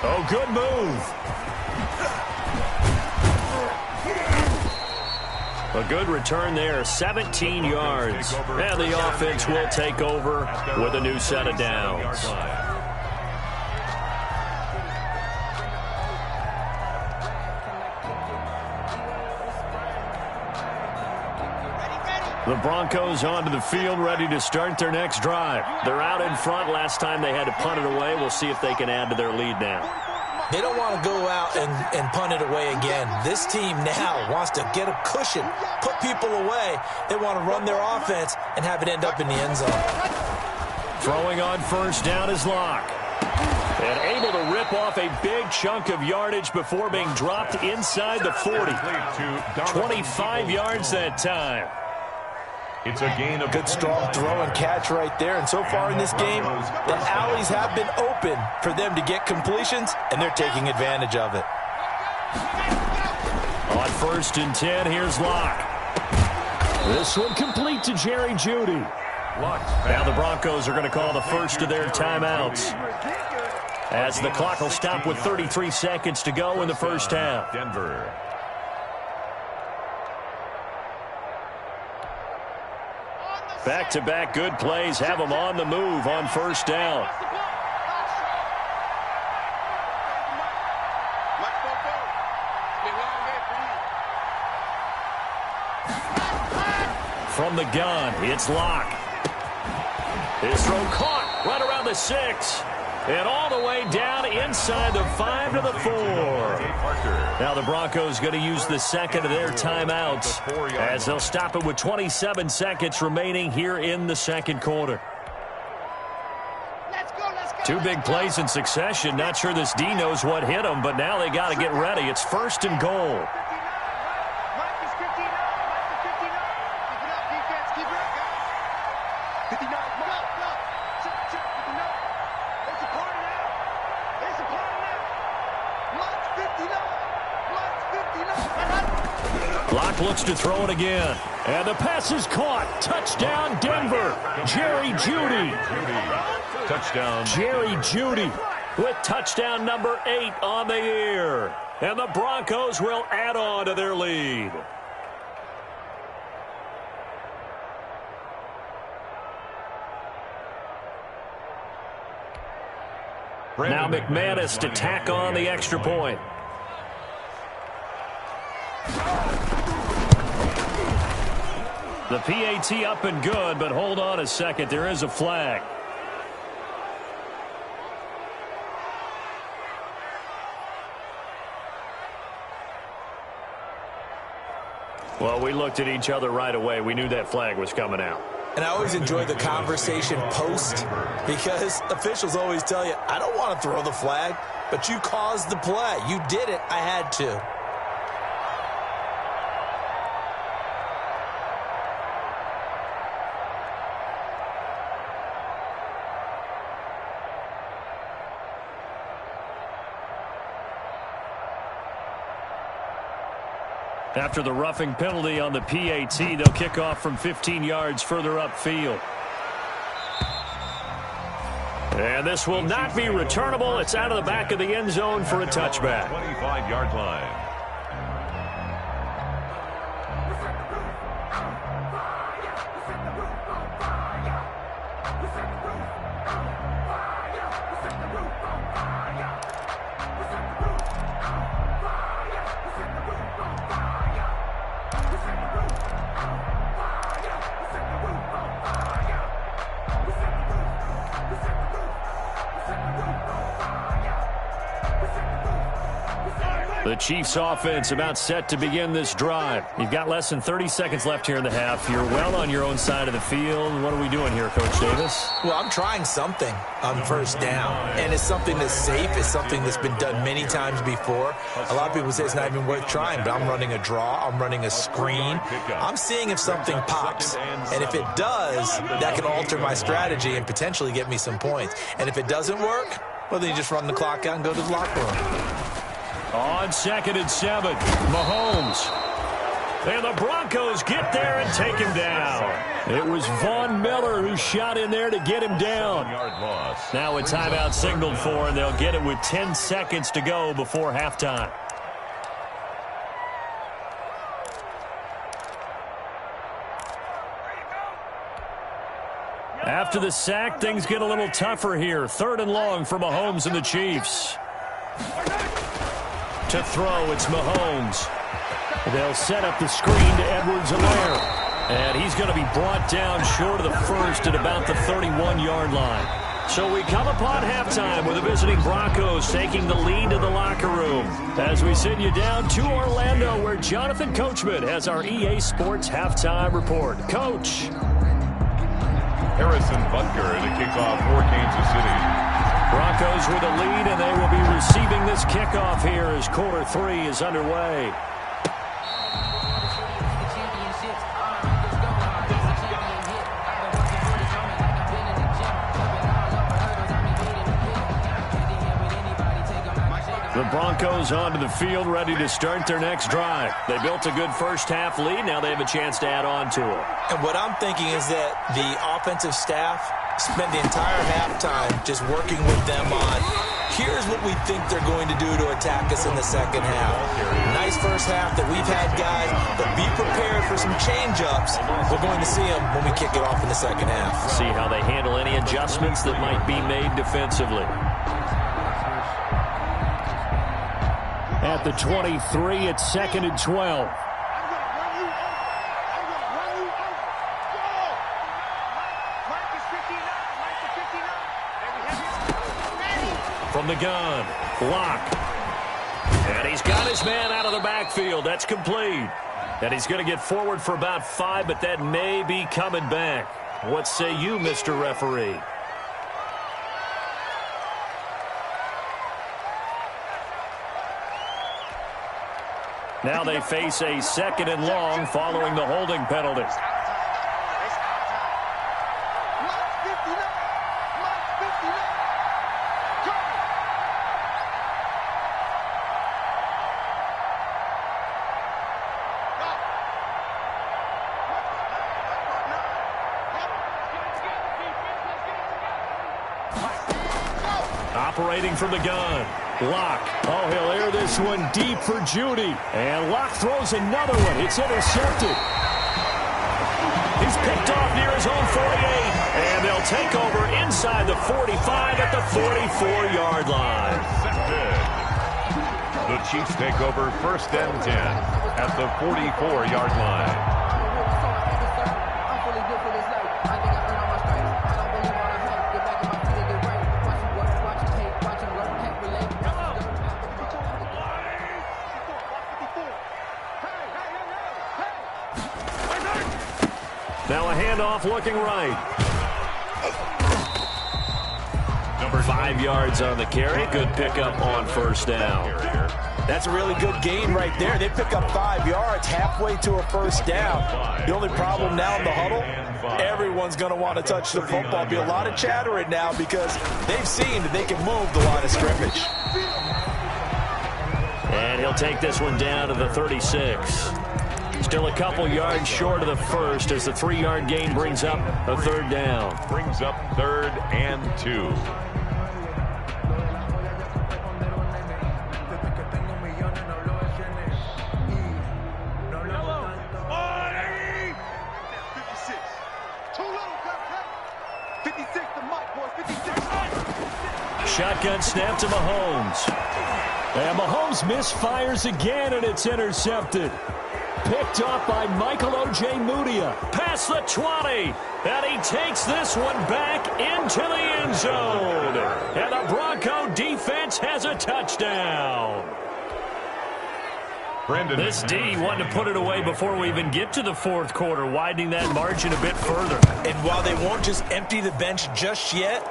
Speaker 1: Oh, good move. A good return there, 17 yards. And the offense will take over with a new set of downs. The Broncos onto the field, ready to start their next drive. They're out in front. Last time they had to punt it away. We'll see if they can add to their lead now.
Speaker 3: They don't want to go out and punt it away again. This team now wants to get a cushion, put people away. They want to run their offense and have it end up in the end zone.
Speaker 1: Throwing on 1st down is Locke. And able to rip off a big chunk of yardage before being dropped inside the 40. 25 yards that time.
Speaker 4: It's a gain of
Speaker 3: good, strong throw and catch right there. And so far in this game, the alleys have been open for them to get completions, and they're taking advantage of it.
Speaker 1: On 1st and 10, here's Locke. This one complete to Jerry Jeudy. Now the Broncos are going to call the first of their timeouts, as the clock will stop with 33 seconds to go in the first half.
Speaker 4: Denver.
Speaker 1: Back-to-back good plays have them on the move on 1st down. From the gun, it's Locke. His throw caught right around the 6. And all the way down inside the 5 to the 4. Now the Broncos going to use the second of their timeouts, as they'll stop it with 27 seconds remaining here in the second quarter. Two big plays in succession. Not sure this D knows what hit him, but now they got to get ready. It's 1st and goal. Locke looks to throw it again. And the pass is caught. Touchdown, Denver. Jerry Jeudy.
Speaker 4: Touchdown.
Speaker 1: Jerry Jeudy with touchdown number 8 on the year. And the Broncos will add on to their lead. Now McManus to tack on the extra point. The PAT up and good, but hold on a second. There is a flag. Well, we looked at each other right away. We knew that flag was coming out.
Speaker 3: And I always enjoy the conversation post, because officials always tell you, I don't want to throw the flag, but you caused the play. You did it. I had to.
Speaker 1: After the roughing penalty on the PAT, they'll kick off from 15 yards further upfield. And this will not be returnable. It's out of the back of the end zone for a touchback.
Speaker 4: 25-yard line.
Speaker 1: The Chiefs offense about set to begin this drive. You've got less than 30 seconds left here in the half. You're well on your own side of the field. What are we doing here, Coach Davis?
Speaker 3: Well, I'm trying something on first down, and it's something that's safe. It's something that's been done many times before. A lot of people say it's not even worth trying, but I'm running a draw. I'm running a screen. I'm seeing if something pops, and if it does, that can alter my strategy and potentially get me some points. And if it doesn't work, well, then you just run the clock out and go to the locker room.
Speaker 1: On 2nd and 7, Mahomes. And the Broncos get there and take him down. It was Von Miller who shot in there to get him down. Now a timeout signaled for, and they'll get it with 10 seconds to go before halftime. After the sack, things get a little tougher here. 3rd and long for Mahomes and the Chiefs. To throw, it's Mahomes. They'll set up the screen to Edwards-Helaire. And he's going to be brought down short of the first at about the 31-yard line. So we come upon halftime with the visiting Broncos taking the lead to the locker room. As we send you down to Orlando, where Jonathan Coachman has our EA Sports halftime report. Coach.
Speaker 4: Harrison Butker to kick off for Kansas City.
Speaker 1: Broncos with a lead, and they will be receiving this kickoff here as quarter 3 is underway. The Broncos onto the field, ready to start their next drive. They built a good first-half lead. Now they have a chance to add on to it.
Speaker 3: And what I'm thinking is that the offensive staff spend the entire halftime just working with them on, here's what we think they're going to do to attack us in the second half. Nice first half that we've had, guys, but be prepared for some change-ups. We're going to see them when we kick it off in the second half.
Speaker 1: See how they handle any adjustments that might be made defensively. At the 23, it's 2nd and 12. From the gun, Locke. And he's got his man out of the backfield. That's complete. And he's going to get forward for about 5, but that may be coming back. What say you, Mr. Referee? Now they face a 2nd and long following the holding penalty. Operating from the gun. Locke. Oh, he'll air this one deep for Judy. And Locke throws another one. It's intercepted. He's picked off near his own 48. And they'll take over inside the 45 at the 44-yard line.
Speaker 4: The Chiefs take over 1st and 10 at the 44-yard line.
Speaker 1: Now a handoff looking right. 5 yards on the carry. Good pickup on 1st down.
Speaker 3: That's a really good gain right there. They pick up 5 yards halfway to a 1st down. The only problem now in the huddle, everyone's going to want to touch the football. There'll be a lot of chattering now because they've seen that they can move the line of scrimmage.
Speaker 1: And he'll take this one down to the 36. Still a couple yards short of the first as the 3-yard gain brings up a 3rd down.
Speaker 4: Brings up 3rd and 2.
Speaker 1: Shotgun snap to Mahomes. And Mahomes misfires again, and it's intercepted. Picked off by Michael O.J. Mudia. Past the 20. And he takes this one back into the end zone. And the Bronco defense has a touchdown. This D wanted to put it away before we even get to the fourth quarter, widening that margin a bit further.
Speaker 3: And while they won't just empty the bench just yet,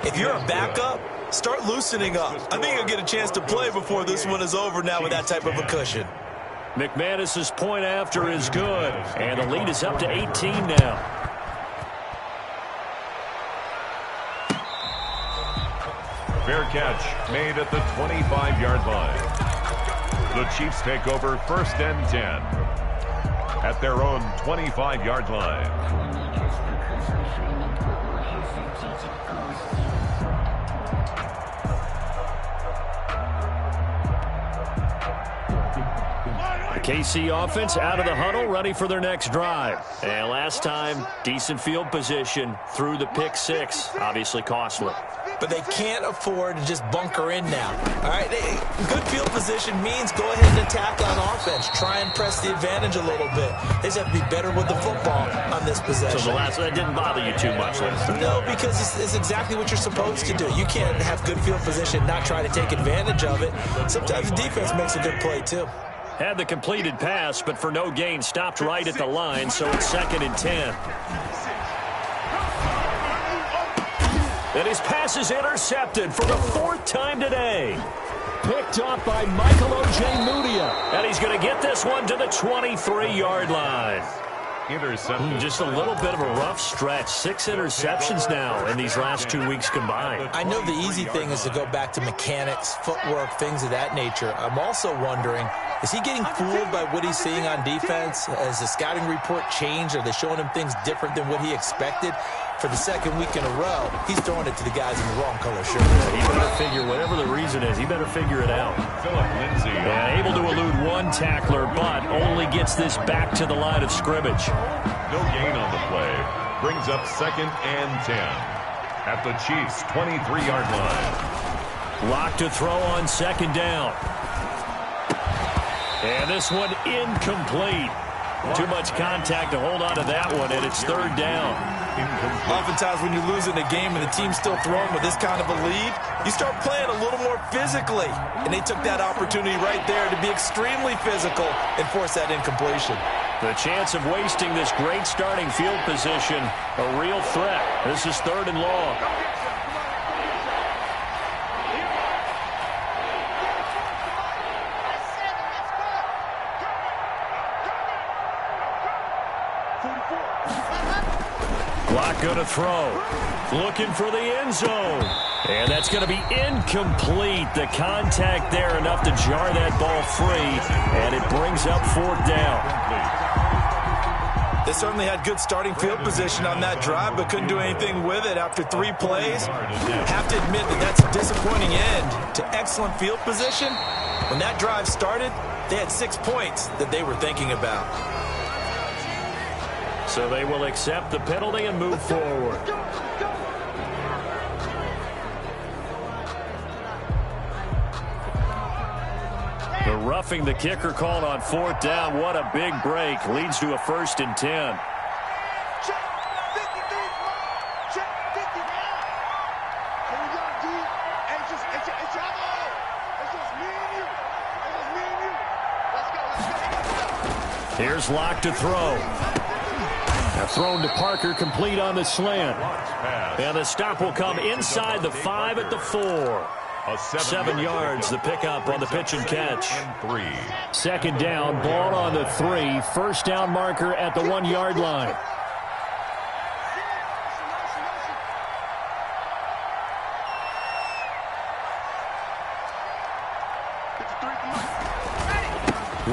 Speaker 3: if you're a backup, start loosening up. I think you'll get a chance to play before this one is over now with that type of a cushion.
Speaker 1: McManus's point after is good, and the lead is up to 18 now.
Speaker 4: Fair catch made at the 25-yard line. The Chiefs take over 1st and 10 at their own 25-yard line.
Speaker 1: The KC offense out of the huddle, ready for their next drive. And last time, decent field position through the pick six. Obviously costly.
Speaker 3: But they can't afford to just bunker in now. All right, good field position means go ahead and attack on offense. Try and press the advantage a little bit. They just have to be better with the football on this possession.
Speaker 1: So that didn't bother you too much last time?
Speaker 3: No, because it's exactly what you're supposed to do. You can't have good field position, not try to take advantage of it. Sometimes the defense makes a good play, too.
Speaker 1: Had the completed pass, but for no gain, stopped right at the line, so it's 2nd and 10. And his pass is intercepted for the 4th time today. Picked up by Michael Ojemudia. And he's going to get this one to the 23-yard line.
Speaker 4: Intercepted.
Speaker 1: Just a little bit of a rough stretch. 6 interceptions now in these last 2 weeks combined.
Speaker 3: I know the easy thing is to go back to mechanics, footwork, things of that nature. I'm also wondering, is he getting fooled by what he's seeing on defense? Has the scouting report changed? Are they showing him things different than what he expected? For the 2nd week in a row, he's throwing it to the guys in the wrong color shirt.
Speaker 1: He better figure, whatever the reason is, he better figure it out.
Speaker 4: Philip Lindsay.
Speaker 1: Yeah, able to elude one tackler, but only gets this back to the line of scrimmage.
Speaker 4: No gain on the play. Brings up 2nd and 10 at the Chiefs' 23-yard line.
Speaker 1: Lock to throw on 2nd down. And this one incomplete. Too much contact to hold on to that one, and it's 3rd down.
Speaker 3: Oftentimes when you're losing a game and the team's still throwing with this kind of a lead, you start playing a little more physically. And they took that opportunity right there to be extremely physical and force that incompletion.
Speaker 1: The chance of wasting this great starting field position, a real threat. This is 3rd and long. Clock going to throw. Looking for the end zone. And that's going to be incomplete. The contact there enough to jar that ball free. And it brings up 4th down.
Speaker 3: They certainly had good starting field position on that drive, but couldn't do anything with it after 3 plays. Have to admit that that's a disappointing end to excellent field position. When that drive started, they had 6 points that they were thinking about.
Speaker 1: So they will accept the penalty and move forward. The roughing the kicker called on 4th down. What a big break. Leads to a 1st and 10. Here's Lock to throw. Thrown to Parker, complete on the slant. And the stop will come inside the 5 at the 4. 7 yards, the pickup on the pitch and catch. 2nd down, ball on the 3. 1st down marker at the 1-yard line.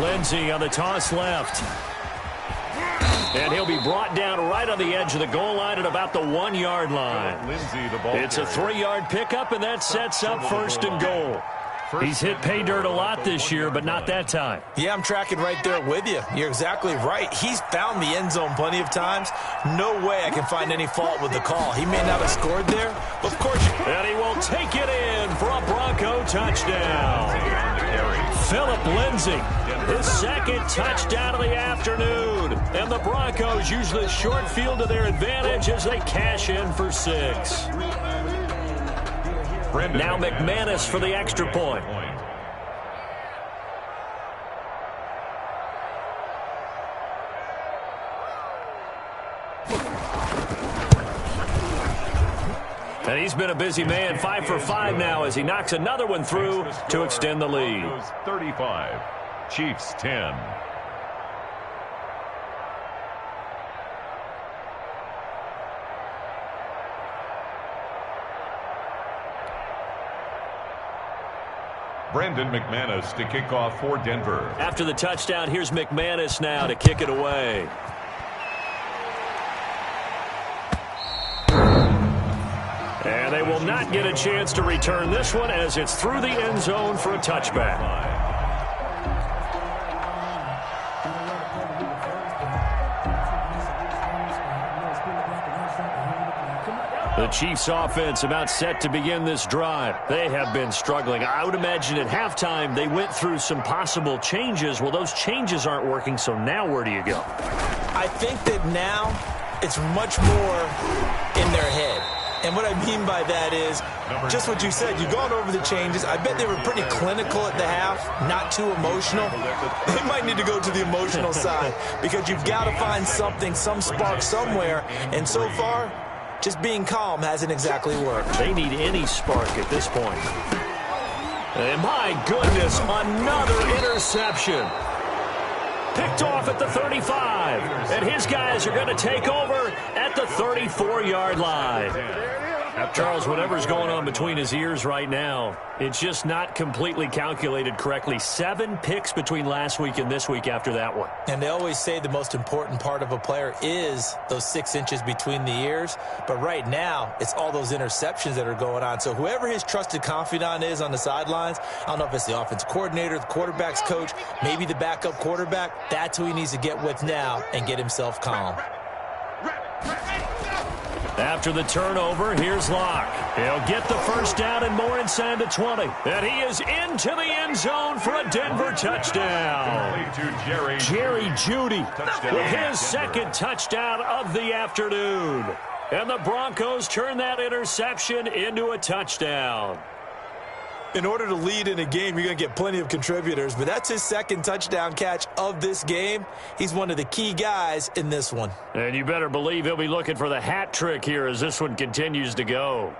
Speaker 1: Lindsay on the toss left. And he'll be brought down right on the edge of the goal line at about the 1-yard line. It's a 3-yard pickup, and that sets up 1st and goal. He's hit pay dirt a lot this year, but not that time.
Speaker 3: Yeah, I'm tracking right there with you. You're exactly right. He's found the end zone plenty of times. No way I can find any fault with the call. He may not have scored there, but of course.
Speaker 1: And he will take it in for a Bronco touchdown. Philip Lindsay, his 2nd touchdown of the afternoon. And the Broncos use the short field to their advantage as they cash in for 6. Now McManus for the extra point. And he's been a busy man, 5 for 5 now as he knocks another one through to extend the lead.
Speaker 4: 35, Chiefs 10. Brandon McManus to kick off for Denver.
Speaker 1: After the touchdown, here's McManus now to kick it away. And they will not get a chance to return this one as it's through the end zone for a touchback. The Chiefs offense about set to begin this drive. They have been struggling. I would imagine at halftime they went through some possible changes. Well, those changes aren't working, so now where do you go?
Speaker 3: I think that now it's much more in their head. And what I mean by that is just what you said. You've gone over the changes. I bet they were pretty clinical at the half, not too emotional. They might need to go to the emotional side because you've got to find something, some spark somewhere. And so far, just being calm hasn't exactly worked.
Speaker 1: They need any spark at this point. And my goodness, another interception. Picked off at the 35. And his guys are going to take over at the 34-yard line. Charles, whatever's going on between his ears right now, it's just not completely calculated correctly. 7 picks between last week and this week after that one.
Speaker 3: And they always say the most important part of a player is those 6 inches between the ears. But right now, it's all those interceptions that are going on. So whoever his trusted confidant is on the sidelines, I don't know if it's the offensive coordinator, the quarterback's coach, maybe the backup quarterback, that's who he needs to get with now and get himself calm.
Speaker 1: After the turnover, here's Locke. He'll get the first down and more inside the 20. And he is into the end zone for a Denver touchdown. Jerry Jeudy with his second touchdown of the afternoon. And the Broncos turn that interception into a touchdown.
Speaker 3: In order to lead in a game, you're going to get plenty of contributors, but that's his second touchdown catch of this game. He's one of the key guys in this one.
Speaker 1: And you better believe he'll be looking for the hat trick here as this one continues to go.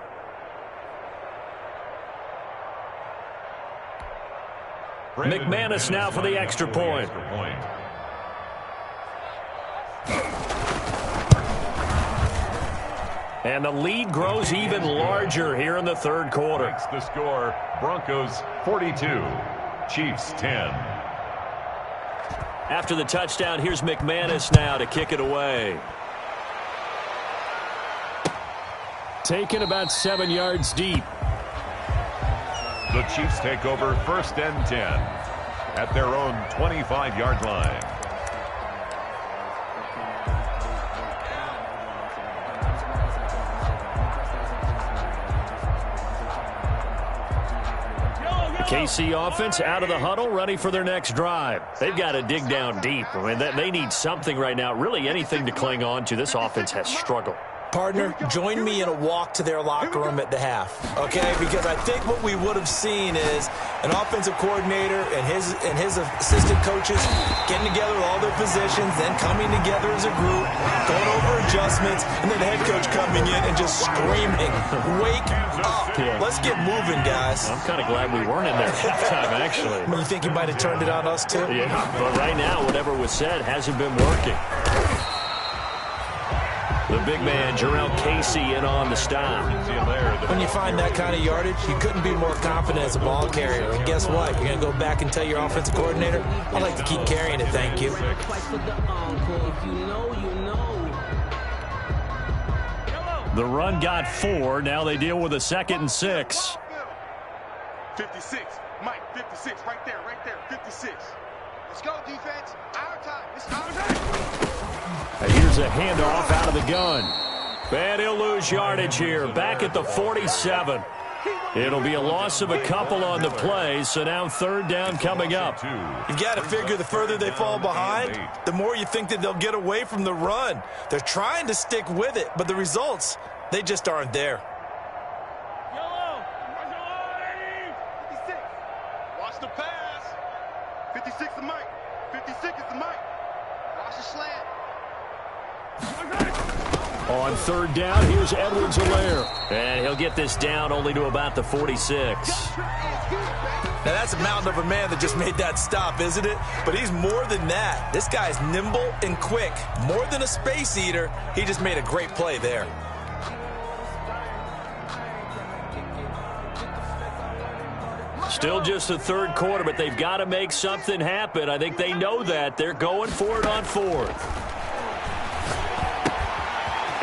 Speaker 1: McManus now for the extra point. And the lead grows even larger here in the third quarter.
Speaker 4: Makes the score, Broncos 42, Chiefs 10.
Speaker 1: After the touchdown, here's McManus now to kick it away. Taken about 7 yards deep.
Speaker 4: The Chiefs take over 1st and 10 at their own 25-yard line.
Speaker 1: KC offense out of the huddle, ready for their next drive. They've got to dig down deep. I mean, they need something right now, really anything to cling on to. This offense has struggled.
Speaker 3: Partner, join me in a walk to their locker room at the half, okay? Because I think what we would have seen is an offensive coordinator and his assistant coaches getting together with all their positions, then coming together as a group, going over adjustments, and then the head coach coming in and just screaming, "Wake up. Let's get moving, guys."
Speaker 1: I'm kind of glad we weren't in there at halftime, actually.
Speaker 3: You think you might have turned it on us, too?
Speaker 1: Yeah, but right now, whatever was said hasn't been working. The big man, Jarrell Casey, in on the stop.
Speaker 3: When you find that kind of yardage, you couldn't be more confident as a ball carrier. And guess what? You're going to go back and tell your offensive coordinator, "I'd like to keep carrying it, thank you."
Speaker 1: The run got 4. Now they deal with a 2nd and 6.
Speaker 2: 56. Mike, 56. Right there, 56. Let's go, defense. Our time. It's our time.
Speaker 1: And here's a handoff out of the gun. And he'll lose yardage here. Back at the 47. It'll be a loss of a couple on the play, so now 3rd down coming up.
Speaker 3: You've got to figure the further they fall behind, the more you think that they'll get away from the run. They're trying to stick with it, but the results, they just aren't there.
Speaker 2: 56. Watch the pass. 56 is Mike. 56 is the Mike. Watch the slant.
Speaker 1: On third down, here's Edwards-Helaire. And he'll get this down only to about the 46.
Speaker 3: Now, that's a mountain of a man that just made that stop, isn't it? But he's more than that. This guy's nimble and quick. More than a space eater, he just made a great play there.
Speaker 1: Still just the third quarter, but they've got to make something happen. I think they know that. They're going for it on fourth.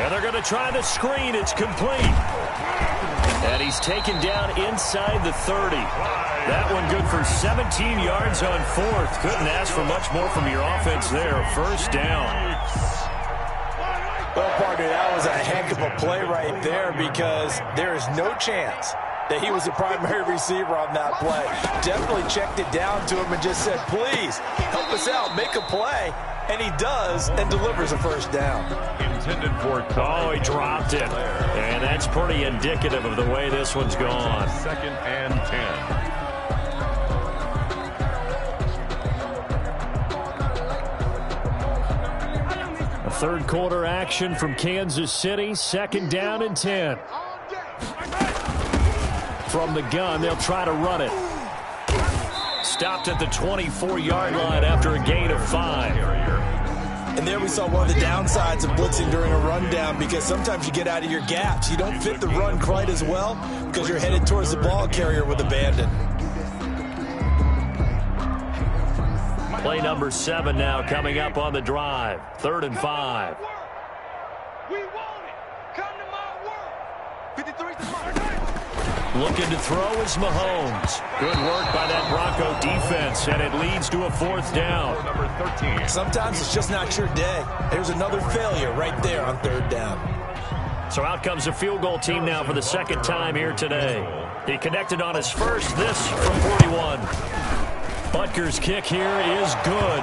Speaker 1: And they're going to try the screen. It's complete. And he's taken down inside the 30. That one good for 17 yards on fourth. Couldn't ask for much more from your offense there. First down.
Speaker 3: Well, partner, that was a heck of a play right there because there is no chance that he was the primary receiver on that play. Definitely checked it down to him and just said, please, help us out, make a play. And he does and delivers a first down.
Speaker 4: Intended for
Speaker 1: Oh, he dropped it. And that's pretty indicative of the way this one's gone.
Speaker 4: 2nd and 10.
Speaker 1: Third quarter action from Kansas City. 2nd down and 10. From the gun, they'll try to run it. Stopped at the 24-yard line after a gain of 5.
Speaker 3: And there we saw one of the downsides of blitzing during a rundown because sometimes you get out of your gaps. You don't fit the run quite as well because you're headed towards the ball carrier with abandon.
Speaker 1: Play number 7 now coming up on the drive. 3rd and 5.
Speaker 2: We want it. Come to my world. 53 to my
Speaker 1: Looking to throw is Mahomes. Good work by that Bronco defense, and it leads to a 4th down.
Speaker 4: Number 13.
Speaker 3: Sometimes it's just not your day. There's another failure right there on 3rd down.
Speaker 1: So out comes the field goal team now for the 2nd time here today. He connected on his first, this from 41. Butker's kick here is good.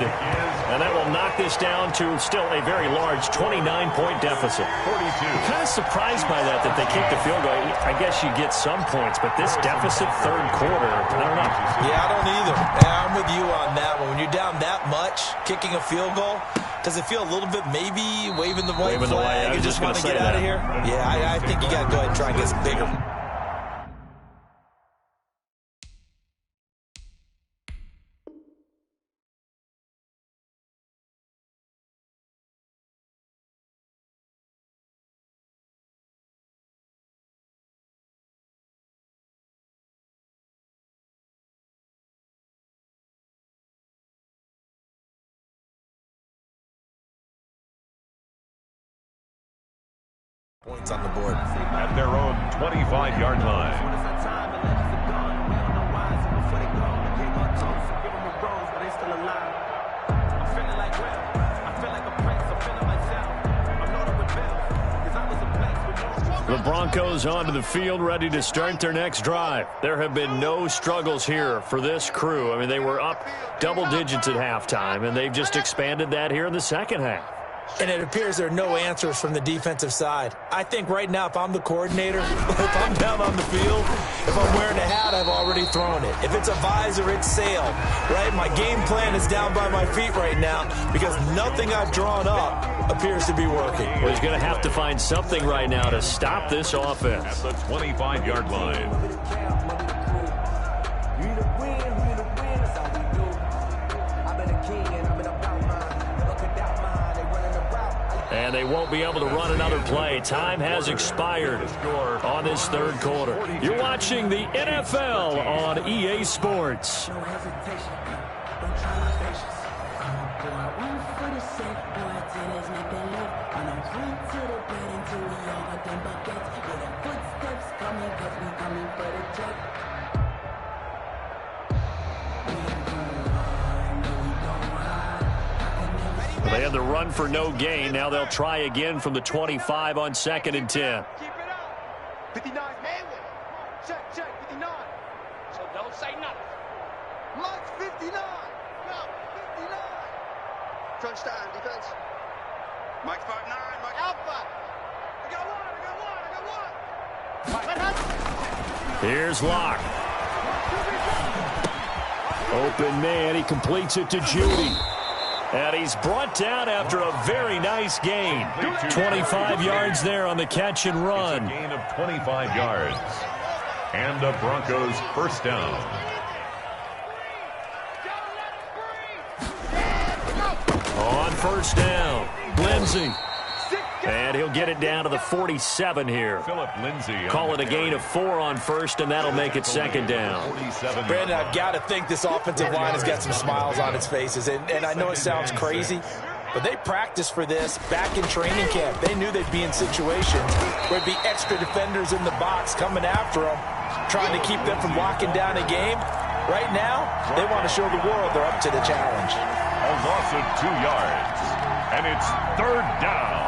Speaker 1: And that will knock this down to still a very large 29-point deficit.
Speaker 4: 42.
Speaker 1: Kind of surprised by that they kicked the field goal. I guess you get some points, but this deficit third quarter, I don't know.
Speaker 3: Yeah, I don't either. Yeah, I'm with you on that one. When you're down that much, kicking a field goal, does it feel a little bit maybe waving the white flag and just want to get out of here? Yeah, I think you got to go ahead and try and get some bigger. Points on the board.
Speaker 4: At their own 25-yard line.
Speaker 1: The Broncos onto the field, ready to start their next drive. There have been no struggles here for this crew. I mean, they were up double digits at halftime, and they've just expanded that here in the second half.
Speaker 3: And it appears there are no answers from the defensive side. I think right now, if I'm the coordinator, if I'm down on the field, if I'm wearing a hat, I've already thrown it. If it's a visor, it's sail, right? My game plan is down by my feet right now because nothing I've drawn up appears to be working.
Speaker 1: Well, he's going to have to find something right now to stop this offense.
Speaker 4: At the 25-yard line.
Speaker 1: And they won't be able to run another play. Time has expired on this third quarter. You're watching the NFL on EA Sports. They had the run for no gain. Now they'll try again from the 25 on 2nd and 10.
Speaker 2: Keep it up. 59, Hayward. Check, 59. So don't say nothing. Mike's 59. No, 59. Touchdown, defense. Mike's 5'9". Mike Alpha. I got one.
Speaker 1: Here's Locke. Open man. He completes it to Judy. And he's brought down after a very nice gain. 25 yards there on the catch and run.
Speaker 4: It's a gain of 25 yards. And the Broncos first down.
Speaker 1: On first down, Lindsey. And he'll get it down to the 47 here.
Speaker 4: Philip Lindsay.
Speaker 1: Call it a gain of 4 on first, and that'll make it second down.
Speaker 3: Brandon, I've got to think this offensive line has got some smiles on its faces. And I know it sounds crazy, but they practiced for this back in training camp. They knew they'd be in situations where there'd be extra defenders in the box coming after them, trying to keep them from locking down a game. Right now, they want to show the world they're up to the challenge.
Speaker 4: A loss of 2 yards, and it's third down.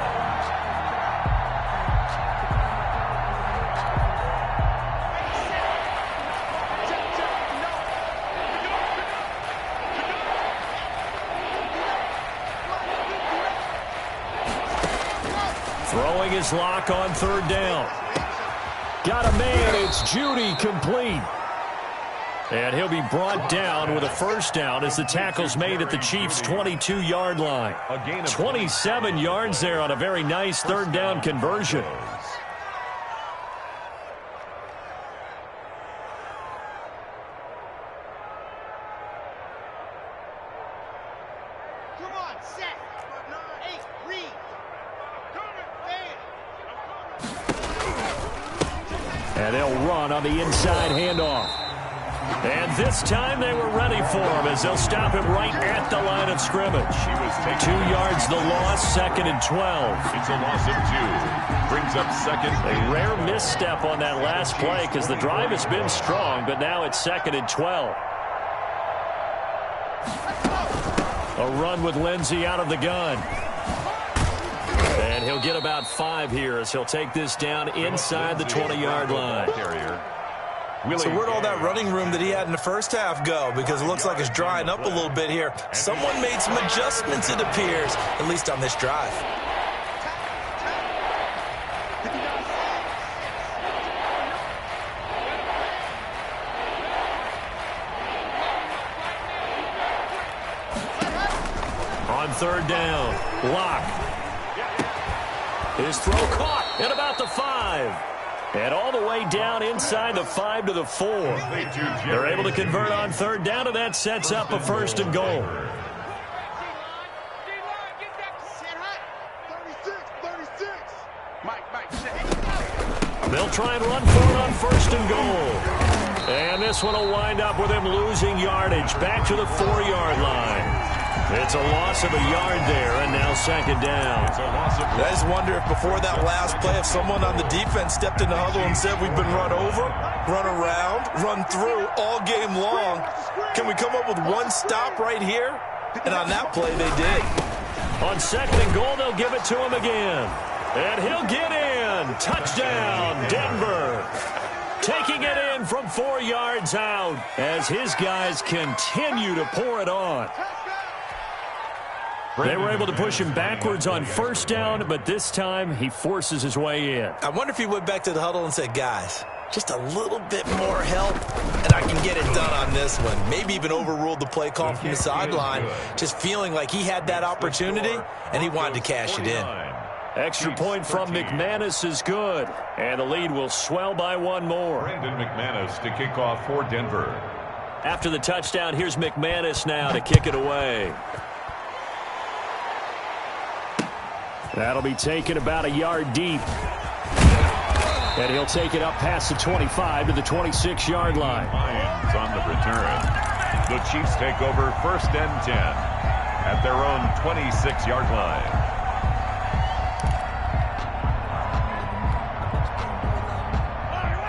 Speaker 1: Throwing his lock on third down. Got a man. It's Judy complete. And he'll be brought down with a first down as the tackle's made at the Chiefs' 22-yard line. 27 yards there on a very nice third down conversion.
Speaker 2: Come on, set. 8, read.
Speaker 1: And they'll run on the inside handoff. And this time they were ready for him as they'll stop him right at the line of scrimmage. 2 yards the loss, second and 12.
Speaker 4: It's a loss of 2. Brings up second.
Speaker 1: A rare misstep on that last play because the drive has been strong, but now it's second and 12. A run with Lindsey out of the gun. And he'll get about 5 here as he'll take this down inside the 20-yard line.
Speaker 3: So where'd all that running room that he had in the first half go? Because it looks like it's drying up a little bit here. Someone made some adjustments, it appears, at least on this drive.
Speaker 1: On third down, Locke. His throw caught at about the 5. And all the way down inside the 5 to the 4. They're able to convert on third down, and that sets up a first and goal.
Speaker 2: 36.
Speaker 1: They'll try and run for it on first and goal. And this one will wind up with him losing yardage back to the 4-yard line. It's a loss of a yard there, and now second down.
Speaker 3: I just wonder if before that last play, if someone on the defense stepped in the huddle and said, we've been run over, run around, run through all game long. Can we come up with one stop right here? And on that play, they did.
Speaker 1: On second and goal, they'll give it to him again. And he'll get in. Touchdown, Denver. Taking it in from 4 yards out as his guys continue to pour it on. They were able to push him backwards on first down, but this time he forces his way in.
Speaker 3: I wonder if he went back to the huddle and said, guys, just a little bit more help, and I can get it done on this one. Maybe even overruled the play call from the sideline, just feeling like he had that opportunity, and he wanted to cash it in.
Speaker 1: Extra point from McManus is good, and the lead will swell by 1 more.
Speaker 4: Brandon McManus to kick off for Denver.
Speaker 1: After the touchdown, here's McManus now to kick it away. That'll be taken about a yard deep. And he'll take it up past the 25 to the 26-yard line.
Speaker 4: Lions on the return. The Chiefs take over first and 10 at their own 26-yard line.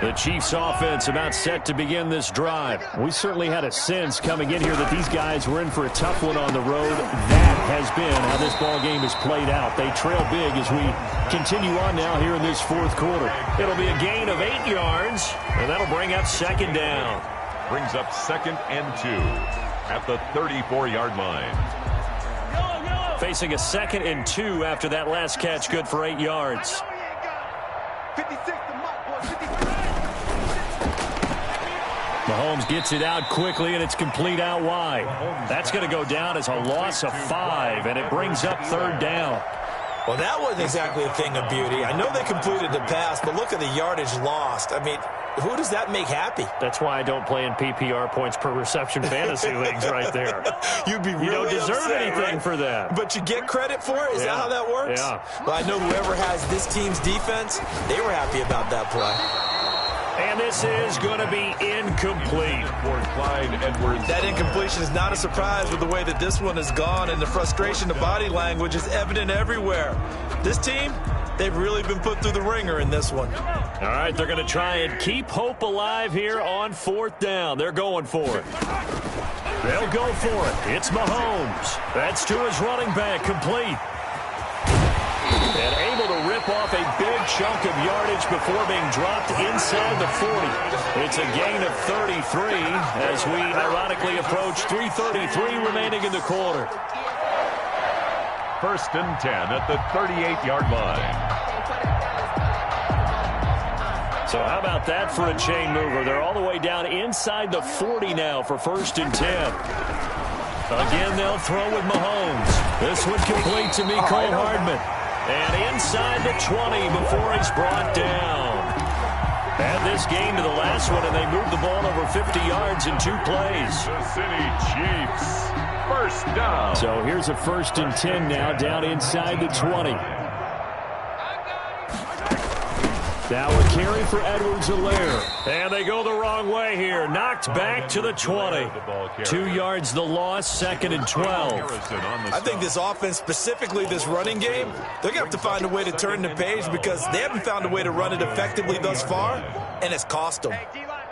Speaker 1: The Chiefs offense about set to begin this drive. We certainly had a sense coming in here that these guys were in for a tough one on the road. That has been how this ball game is played out. They trail big as we continue on now here in this fourth quarter. It'll be a gain of 8 yards, and that'll bring up second down.
Speaker 4: Brings up second and 2 at the 34-yard line.
Speaker 1: Facing a second and 2 after that last catch, good for 8 yards.
Speaker 2: 56 to Mike, boy. 56.
Speaker 1: Mahomes gets it out quickly, and it's complete out wide. That's going to go down as a loss of 5, and it brings up 3rd down.
Speaker 3: Well, that wasn't exactly a thing of beauty. I know they completed the pass, but look at the yardage lost. I mean, who does that make happy?
Speaker 1: That's why I don't play in PPR points per reception fantasy leagues right there.
Speaker 3: You'd be really
Speaker 1: You don't deserve
Speaker 3: upset,
Speaker 1: anything
Speaker 3: right?
Speaker 1: for that.
Speaker 3: But you get credit for it? Is that how that works?
Speaker 1: Yeah.
Speaker 3: Well, I know whoever has this team's defense, they were happy about that play.
Speaker 1: And this is going to be incomplete.
Speaker 3: That incompletion is not a surprise with the way that this one has gone, and the frustration of body language is evident everywhere. This team, they've really been put through the ringer in this one.
Speaker 1: All right, they're going to try and keep hope alive here on 4th down. They're going for it. They'll go for it. It's Mahomes. That's to his running back, complete. And able to rip off a big chunk of yardage before being dropped inside the 40. It's a gain of 33 as we ironically approach 3:33 remaining in the quarter.
Speaker 4: 1st and 10 at the 38-yard line.
Speaker 1: So how about that for a chain mover? They're all the way down inside the 40 now for 1st and 10. Again, they'll throw with Mahomes. This one complete to Mecole Hardman. And inside the 20 before he's brought down. Add this game to the last one, and they moved the ball over 50 yards in 2 plays.
Speaker 4: The City Chiefs, 1st down.
Speaker 1: So here's a 1st and 10 now down inside the 20. Now a carry for Edwards-Helaire. And they go the wrong way here. Knocked back to the 20. 2 yards the loss, 2nd and 12.
Speaker 3: I think this offense, specifically this running game, they're going to have to find a way to turn the page because they haven't found a way to run it effectively thus far, and it's cost them.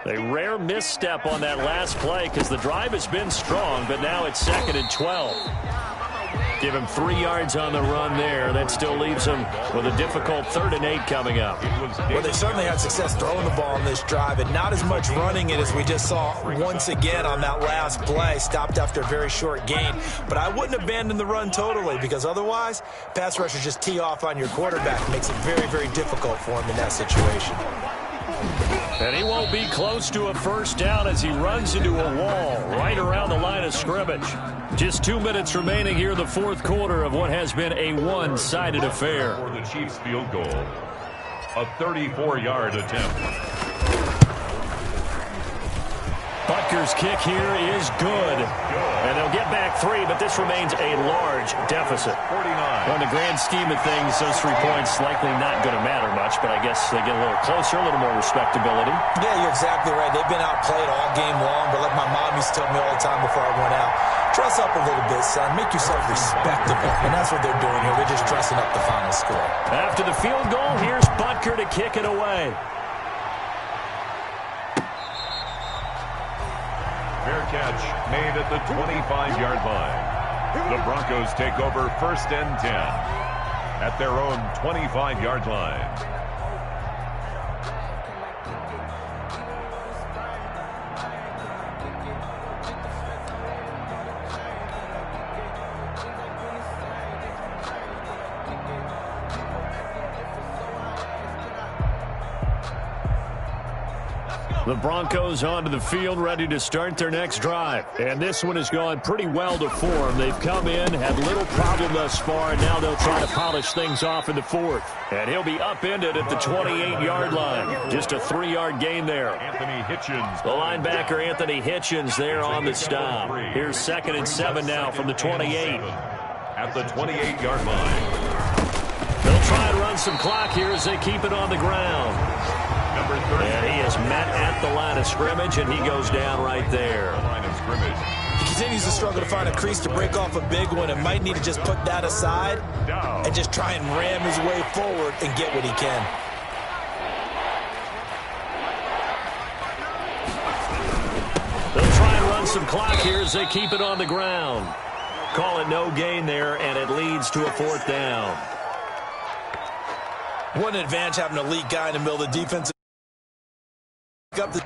Speaker 1: A rare misstep on that last play because the drive has been strong, but now it's 2nd and 12. Give him 3 yards on the run there. That still leaves him with a difficult 3rd and 8 coming up.
Speaker 3: Well, they certainly had success throwing the ball on this drive, and not as much running it as we just saw once again on that last play. Stopped after a very short gain. But I wouldn't abandon the run totally because otherwise, pass rushers just tee off on your quarterback. It makes it very, very difficult for him in that situation.
Speaker 1: And he won't be close to a 1st down as he runs into a wall right around the line of scrimmage. Just 2 minutes remaining here in the 4th quarter of what has been a one-sided affair.
Speaker 4: For the Chiefs field goal, a 34-yard attempt.
Speaker 1: Butker's kick here is good. And they'll get back 3, but this remains a large deficit.
Speaker 4: 49.
Speaker 1: On the grand scheme of things, those 3 points likely not going to matter much, but I guess they get a little closer, a little more respectability.
Speaker 3: Yeah, you're exactly right. They've been outplayed all game long, but like my mom used to tell me all the time before I went out, dress up a little bit, son. Make yourself respectable. And that's what they're doing here. They're just dressing up the final score.
Speaker 1: After the field goal, here's Butker to kick it away.
Speaker 4: Fair catch made at the 25-yard line. The Broncos take over 1st and 10 at their own 25-yard line.
Speaker 1: The Broncos onto the field, ready to start their next drive. And this one has gone pretty well to form. They've come in, had little problem thus far, and now they'll try to polish things off in the 4th. And he'll be upended at the 28-yard line. Just a 3-yard gain there.
Speaker 4: Anthony Hitchens.
Speaker 1: The linebacker, Anthony Hitchens, there on the stop. Here's 2nd and 7 now from the 28.
Speaker 4: At the 28-yard line.
Speaker 1: They'll try and run some clock here as they keep it on the ground. And he is met at the line of scrimmage, and he goes down right there.
Speaker 4: Line of scrimmage.
Speaker 3: He continues to struggle to find a crease to break off a big one and might need to just put that aside and just try and ram his way forward and get what he can.
Speaker 1: They'll try and run some clock here as they keep it on the ground. Call it no gain there, and it leads to a 4th down.
Speaker 3: What an advantage having an elite guy in the middle of the defense. Up the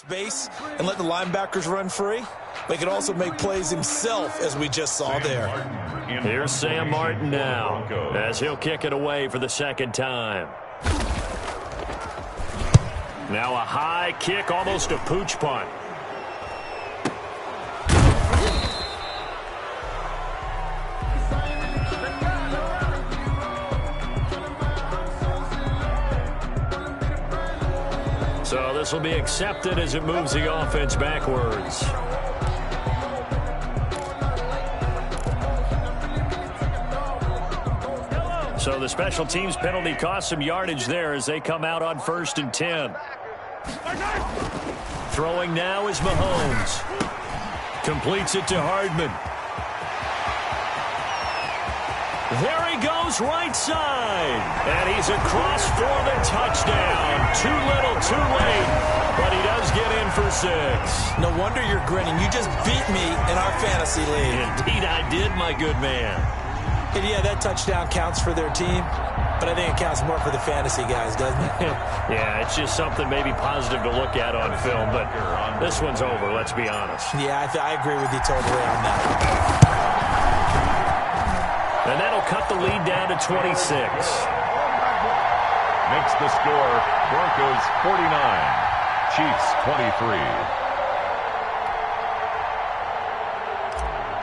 Speaker 3: space and let the linebackers run free, but he can also make plays himself, as we just saw there.
Speaker 1: Here's Sam Martin now, as he'll kick it away for the second time. Now a high kick, almost a pooch punt. So this will be accepted as it moves the offense backwards. So the special teams penalty cost some yardage there as they come out on 1st and 10. Throwing now is Mahomes. Completes it to Hardman. There he goes, right side. And he's across for the touchdown. Too little, too late. But he does get in for 6.
Speaker 3: No wonder you're grinning. You just beat me in our fantasy league.
Speaker 1: Indeed I did, my good man.
Speaker 3: And yeah, that touchdown counts for their team, but I think it counts more for the fantasy guys, doesn't it?
Speaker 1: Yeah, it's just something maybe positive to look at on film, but this one's over, let's be honest.
Speaker 3: Yeah, I agree with you totally on that.
Speaker 1: And that'll cut the lead down to 26.
Speaker 4: Makes the score Broncos 49, Chiefs 23.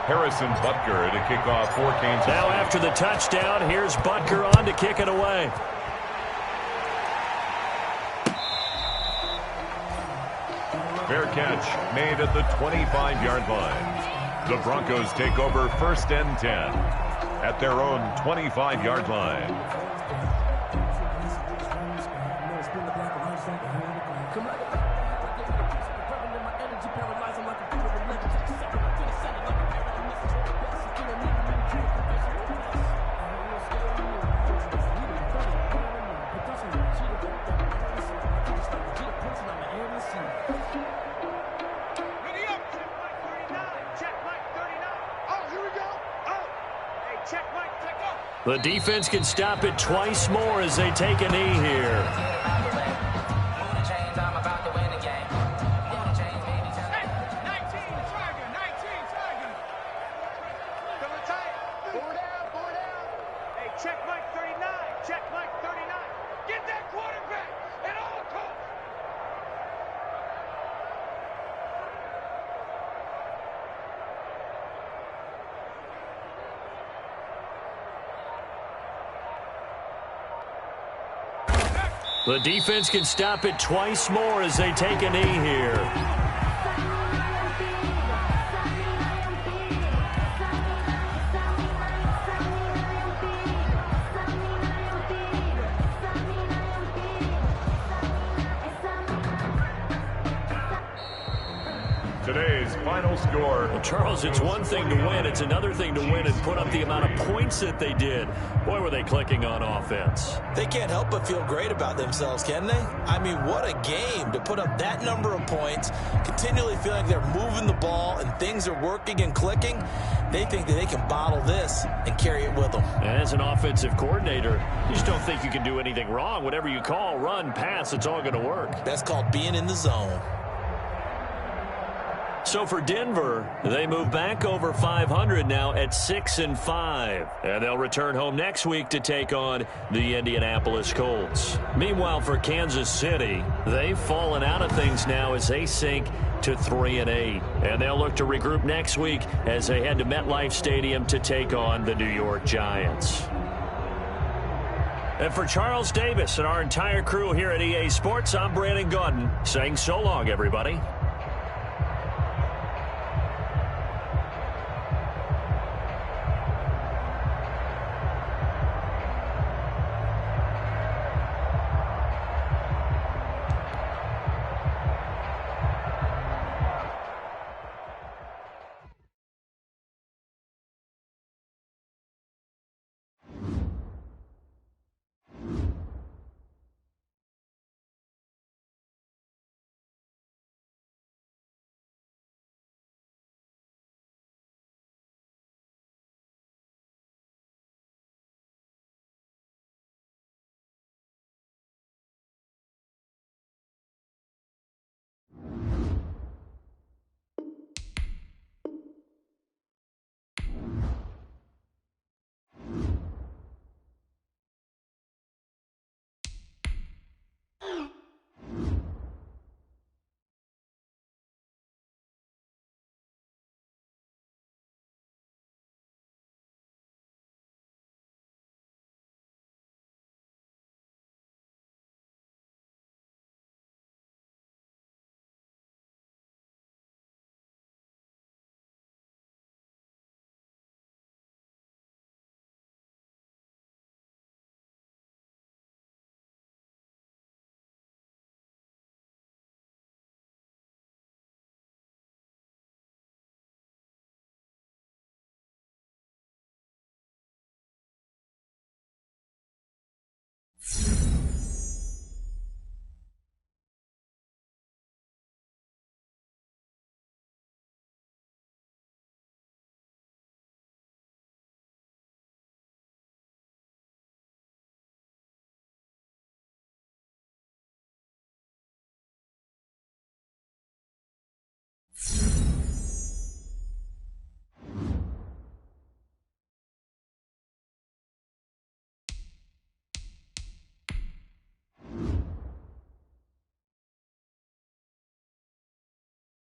Speaker 4: Harrison Butker to kick off for Kansas.
Speaker 1: Now after the touchdown, here's Butker on to kick it away.
Speaker 4: Fair catch made at the 25-yard line. The Broncos take over 1st and 10 at their own 25-yard line.
Speaker 1: The defense can stop it twice more as they take a knee here. The defense can stop it twice more as they take a knee here.
Speaker 4: Today's final score.
Speaker 1: Well, Charles, it's one thing to win. It's another thing to win and put up the amount of points that they did. Boy, were they clicking on offense.
Speaker 3: They can't help but feel great about themselves, can they? I mean, what a game to put up that number of points, continually feeling like they're moving the ball and things are working and clicking. They think that they can bottle this and carry it with them.
Speaker 1: As an offensive coordinator, you just don't think you can do anything wrong. Whatever you call, run, pass, it's all going to work.
Speaker 3: That's called being in the zone.
Speaker 1: So for Denver, they move back over 500 now at 6-5. And they'll return home next week to take on the Indianapolis Colts. Meanwhile, for Kansas City, they've fallen out of things now as they sink to 3-8. And they'll look to regroup next week as they head to MetLife Stadium to take on the New York Giants. And for Charles Davis and our entire crew here at EA Sports, I'm Brandon Gaudin saying so long, everybody.